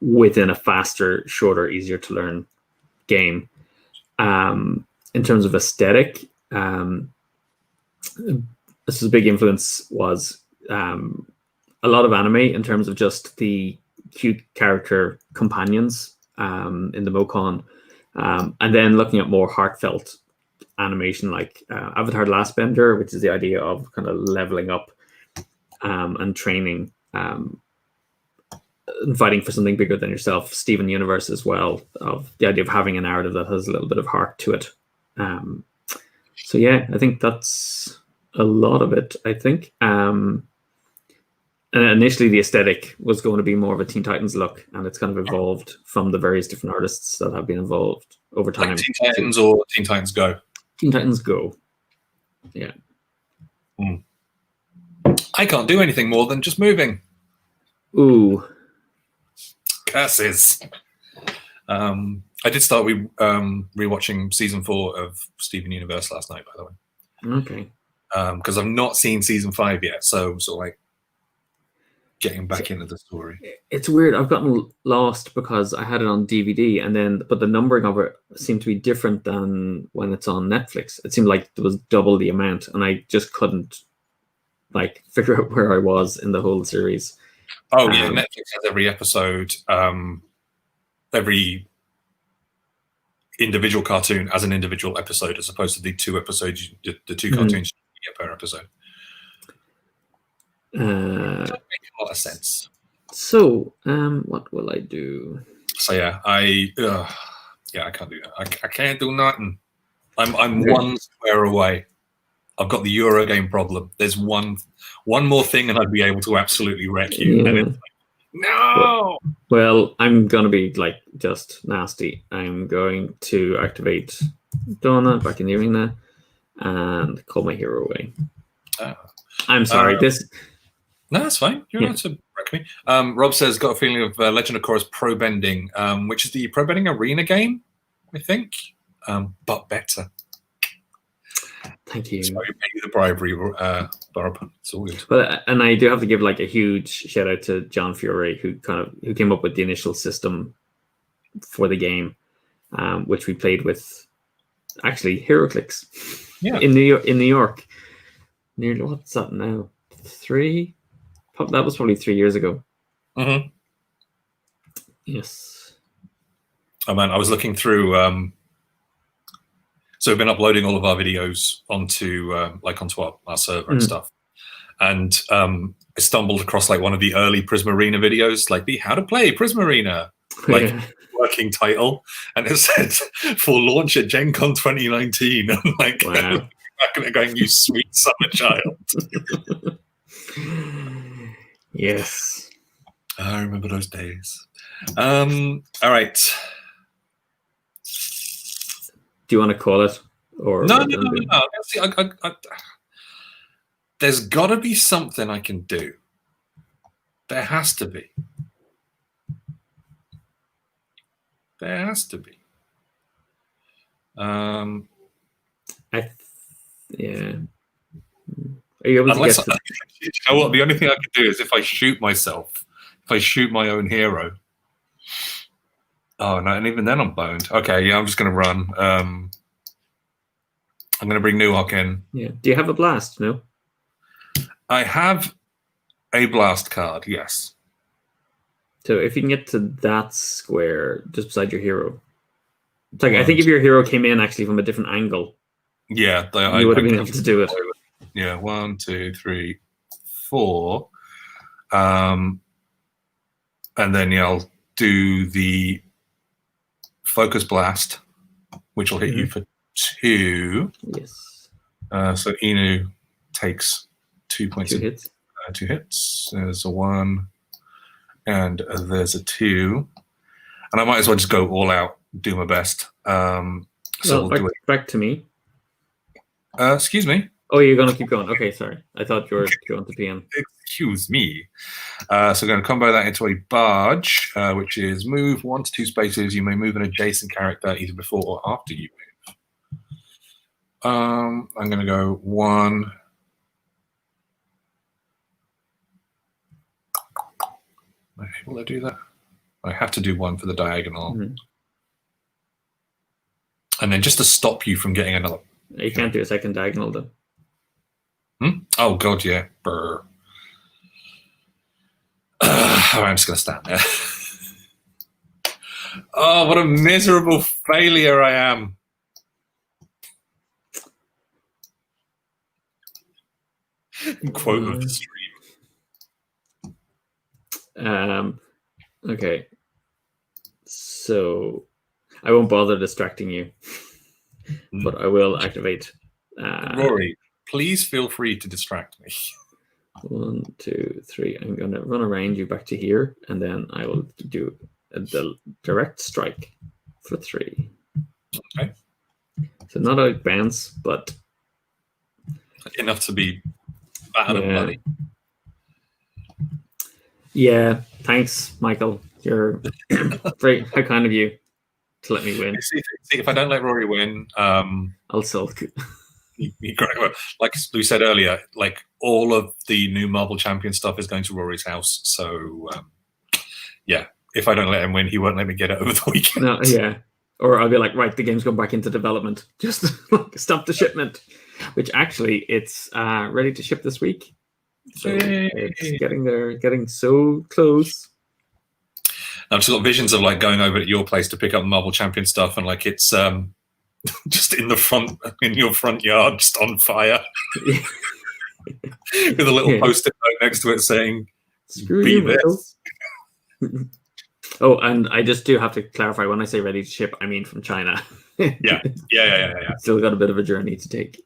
within a faster, shorter, easier to learn game. In terms of aesthetic, this is a big influence was a lot of anime in terms of just the cute character companions in the Mokon, and then looking at more heartfelt animation like Avatar: The Last Bender, which is the idea of kind of leveling up and training and fighting for something bigger than yourself. Steven Universe as well, of the idea of having a narrative that has a little bit of heart to it. So yeah, I think that's a lot of it, I think. And initially the aesthetic was going to be more of a Teen Titans look, and it's kind of evolved from the various different artists that have been involved over time. Like Teen Titans or Teen Titans Go? Teen Titans Go. Yeah. I can't do anything more than just moving. Ooh. Curses. I did start rewatching season 4 of Steven Universe last night, by the way. Okay. Because I've not seen season 5 yet, so I'm sort of like getting back into the story. It's weird. I've gotten lost because I had it on DVD, but the numbering of it seemed to be different than when it's on Netflix. It seemed like there was double the amount, and I just couldn't like figure out where I was in the whole series. Oh yeah, Netflix has every episode, every individual cartoon as an individual episode, as opposed to the two episodes, the two cartoons you get per episode. That makes a lot of sense. So, what will I do? So yeah, I can't do that. I can't do nothing. I'm one square away. I've got the Euro game problem. There's one more thing, and I'd be able to absolutely wreck you. Yeah. And it's like, no. Well, I'm gonna be like just nasty. I'm going to activate Donna back in the arena and call my hero away. I'm sorry. No, that's fine. You're not to wreck me. Rob says, got a feeling of Legend of Korra's Pro Bending, which is the Pro Bending Arena game, I think, but better. Thank you. Sorry, pay you the bribery, Barb. It's all good. But and I do have to give like a huge shout out to John Fiore, who came up with the initial system for the game, which we played with actually HeroClix. Yeah. In New York. Nearly, what's that now? 3? That was probably 3 years ago. Mm-hmm. Yes. Oh man, I was looking through. So we've been uploading all of our videos onto our server and stuff, and I stumbled across like one of the early Prisma Arena videos, like the how to play Prisma Arena, like working title, and it said for launch at Gen Con 2019. I'm like, wow. I'm going, you sweet summer child. Yes, I remember those days. All right. Do you want to call it? Or no. See, there's got to be something I can do. There has to be. There has to be. Yeah. Are you able to get to... You know what? The only thing I could do is if I shoot myself, if I shoot my own hero. Oh no, and even then I'm boned. Okay, yeah, I'm just gonna run. I'm gonna bring Nuhawk in. Yeah. Do you have a blast? No. I have a blast card, yes. So if you can get to that square just beside your hero. It's like I think if your hero came in actually from a different angle. Yeah, you would have been able to do it. Yeah, 1, 2, 3, 4. And then I'll do the focus blast, which will hit you for 2. Yes. So Inu takes 2 points. 2 hits. 2 hits. There's a 1, and there's a 2. And I might as well just go all out, do my best. So we'll do it. Back to me. Excuse me. Oh, you're going to keep going. Okay, sorry. I thought you were going to PM. Excuse me. So we're going to combo that into a barge, which is move 1 to 2 spaces. You may move an adjacent character either before or after you move. I'm going to go 1. Will I do that? I have to do 1 for the diagonal. Mm-hmm. And then just to stop you from getting another. You can't do a second diagonal, though. Oh, God, yeah. Brr. I'm just going to stand there. Oh, what a miserable failure I am. Quote of the stream. Okay. So I won't bother distracting you, but I will activate. Rory, please feel free to distract me. 1, 2, 3. I'm going to run around you back to here, and then I will do the direct strike for 3. Okay. So not out bounce, but enough to be bad and bloody. Yeah, thanks, Michael. You're very how kind of you to let me win. See, if I don't let Rory win, I'll sulk. Like we said earlier, like all of the new Marvel Champion stuff is going to Rory's house. So yeah, if I don't let him win, he won't let me get it over the weekend. No, yeah. Or I'll be like, right, the game's gone back into development. Just stop the shipment. Which actually, it's ready to ship this week. So it's getting there, getting so close. I've just got visions of like going over to your place to pick up Marvel Champion stuff, and like it's just in your front yard, just on fire, with a little post-it note next to it saying, "Screw be you, this." Oh, and I just do have to clarify, when I say ready to ship, I mean from China. Yeah. Still got a bit of a journey to take.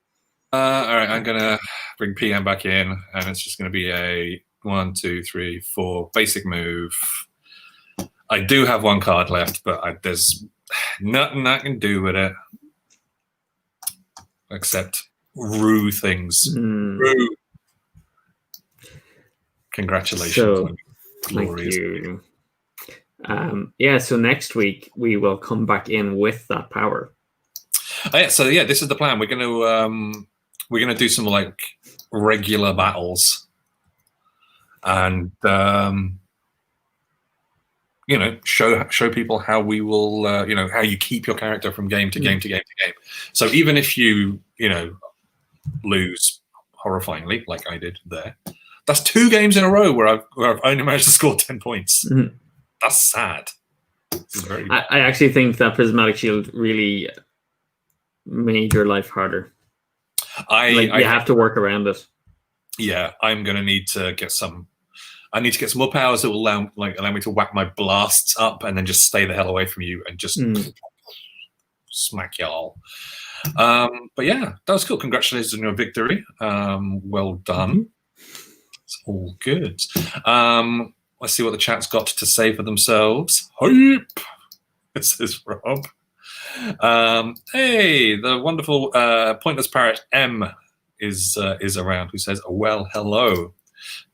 All right, I'm gonna bring PM back in, and it's just gonna be a 1, 2, 3, 4 basic move. I do have one card left, but there's nothing I can do with it except rue things. Rue. Congratulations. So, thank you. So next week we will come back in with that power. So this is the plan. We're gonna do some like regular battles, and show people how we will how you keep your character from game to game to game to game. So even if you lose horrifyingly like I did there, that's 2 games in a row where I've only managed to score 10 points. That's sad. I actually think that Prismatic Shield really made your life harder. You have to work around it. Yeah, I'm going to need to get some. I need to get some more powers that will allow me to whack my blasts up and then just stay the hell away from you and just smack y'all. But yeah, that was cool. Congratulations on your victory. Well done. It's all good. Let's see what the chat's got to say for themselves. Hype! It says Rob. Hey, the wonderful pointless parrot M is around, who says, well, hello.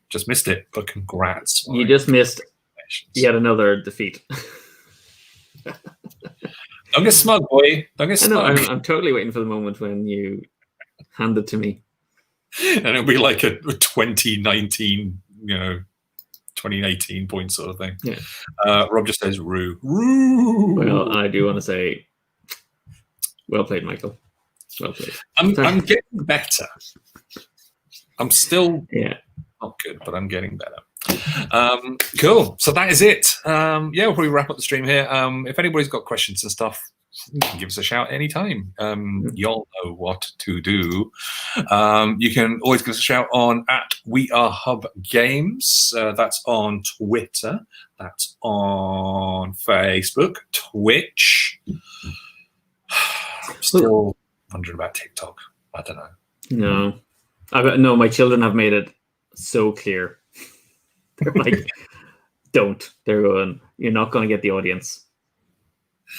Just missed it, but congrats. You just missed yet another defeat. Don't get smug, boy. Don't get smug. I'm totally waiting for the moment when you hand it to me. And it'll be like a 2019, 2018 point sort of thing. Yeah. Rob just says, rue. Rue! Well, I do want to say, well played, Michael. Well played. I'm getting better. I'm still not good, but I'm getting better. Cool. So that is it. We'll probably wrap up the stream here. If anybody's got questions and stuff, you can give us a shout anytime. Y'all know what to do. You can always give us a shout on @WeAreHubGames. That's on Twitter. That's on Facebook, Twitch. I'm still wondering about TikTok. I don't know. No, my children have made it so clear. They're like, don't. They're going, you're not going to get the audience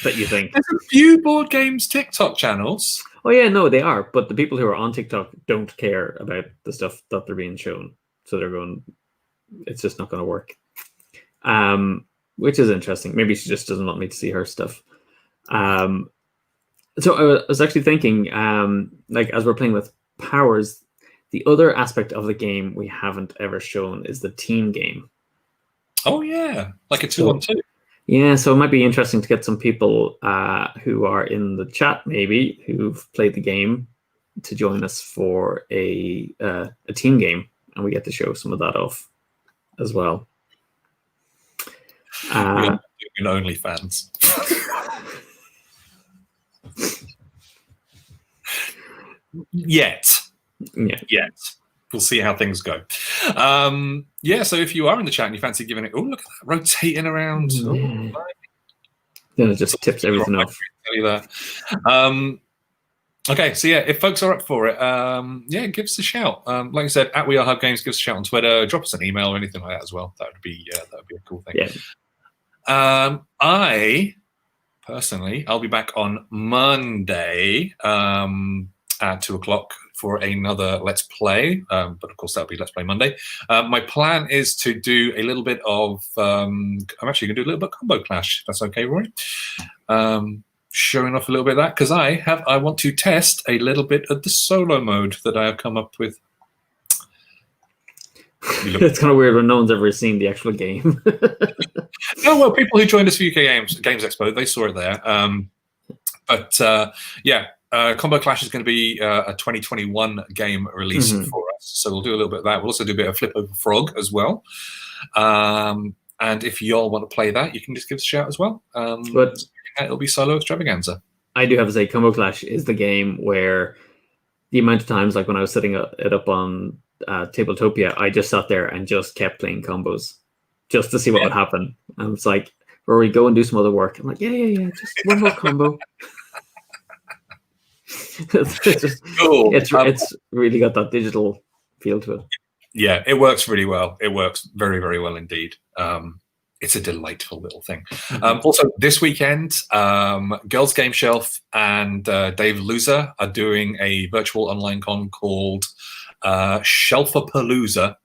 that you think. There's a few board games TikTok channels. Oh yeah, no, they are. But the people who are on TikTok don't care about the stuff that they're being shown. So they're going, it's just not going to work. Which is interesting. Maybe she just doesn't want me to see her stuff. So I was actually thinking, as we're playing with powers, the other aspect of the game we haven't ever shown is the team game. Oh yeah, like a 2-on-2. Yeah, so it might be interesting to get some people who are in the chat, maybe, who've played the game, to join us for a team game, and we get to show some of that off as well. In OnlyFans. Yet. We'll see how things go. So if you are in the chat and you fancy giving it, look at that, rotating around. Then it just tips everything off. Tell you that. Okay, so if folks are up for it, give us a shout. Like I said, @WeAreHubGames, give us a shout on Twitter, drop us an email or anything like that as well. That would be a cool thing. Yeah. I personally, I'll be back on Monday at 2:00 for another Let's Play, but of course that'll be Let's Play Monday. My plan is to do a little bit of, I'm actually going to do a little bit of Combo Clash, if that's okay, Rory. Showing off a little bit of that, because I want to test a little bit of the solo mode that I have come up with. It's kind of weird when no one's ever seen the actual game. People who joined us for UK Games Expo, they saw it there. Combo Clash is going to be a 2021 game release for us, so we'll do a little bit of that. We'll also do a bit of Flip Over Frog as well. And if y'all want to play that, you can just give us a shout as well. But it'll be solo extravaganza. I do have to say, Combo Clash is the game where the amount of times, like when I was setting it up on Tabletopia, I just sat there and just kept playing combos just to see what would happen. And it's like, Rory, go and do some other work. I'm like, yeah, just one more combo. It's cool. It's really got that digital feel to it. Yeah, it works really well. It works very, very well indeed. It's a delightful little thing. Also, this weekend, Girls Game Shelf and Dave Loser are doing a virtual online con called Shelfapalooza.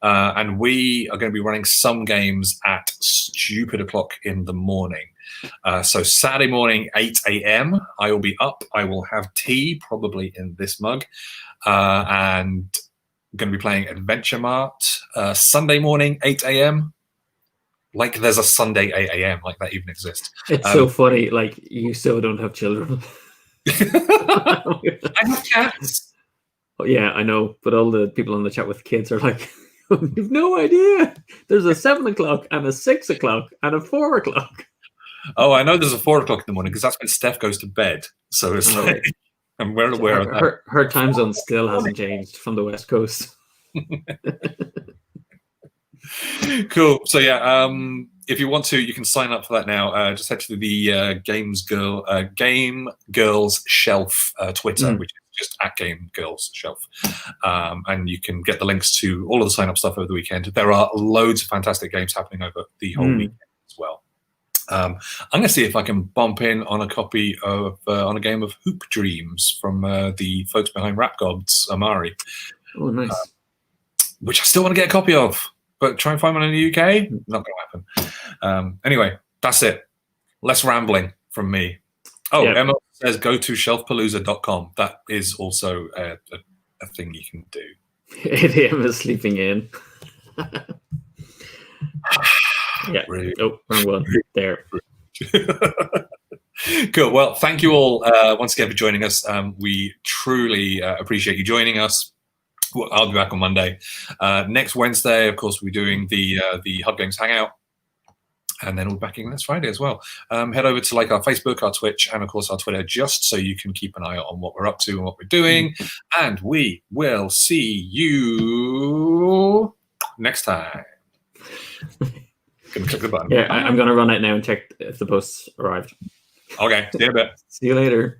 And we are going to be running some games at stupid o'clock in the morning. So Saturday morning, 8 a.m., I will be up. I will have tea, probably in this mug. And I'm going to be playing Adventure Mart. Sunday morning, 8 a.m., like there's a Sunday 8 a.m., like that even exists. It's so funny, like you so don't have children. I have cats. Oh, yeah, I know, but all the people on the chat with kids are like, you've no idea. There's a 7 o'clock and a 6 o'clock and a 4 o'clock. Oh, I know there's a 4 o'clock in the morning because that's when Steph goes to bed. So it's like, I'm well aware of that. Her time zone still hasn't changed from the West Coast. Cool. So yeah, if you want to, you can sign up for that now. Just head to the Game Girls Shelf Twitter, which is just at Game Girls Shelf, and you can get the links to all of the sign up stuff over the weekend. There are loads of fantastic games happening over the whole weekend as well. I'm going to see if I can bump in on a copy of on a game of Hoop Dreams from the folks behind Rap Gods, Amari. Oh, nice. Which I still want to get a copy of. But try and find one in the UK? Not going to happen. Anyway, that's it. Less rambling from me. Oh, yeah. Emma says go to shelfpalooza.com. That is also a thing you can do. Emma's sleeping in. Yeah. Rude. Oh, wrong one. There. Cool. Well, thank you all once again for joining us. We truly appreciate you joining us. Well, I'll be back on Monday. Next Wednesday, of course, we'll be doing the Hub Games Hangout. And then we'll be back in next Friday as well. Head over to like our Facebook, our Twitch, and of course our Twitter, just so you can keep an eye on what we're up to and what we're doing. And we will see you next time. Gonna click the button. Yeah, I'm going to run out now and check if the post's arrived. Okay, see you in a bit. See you later.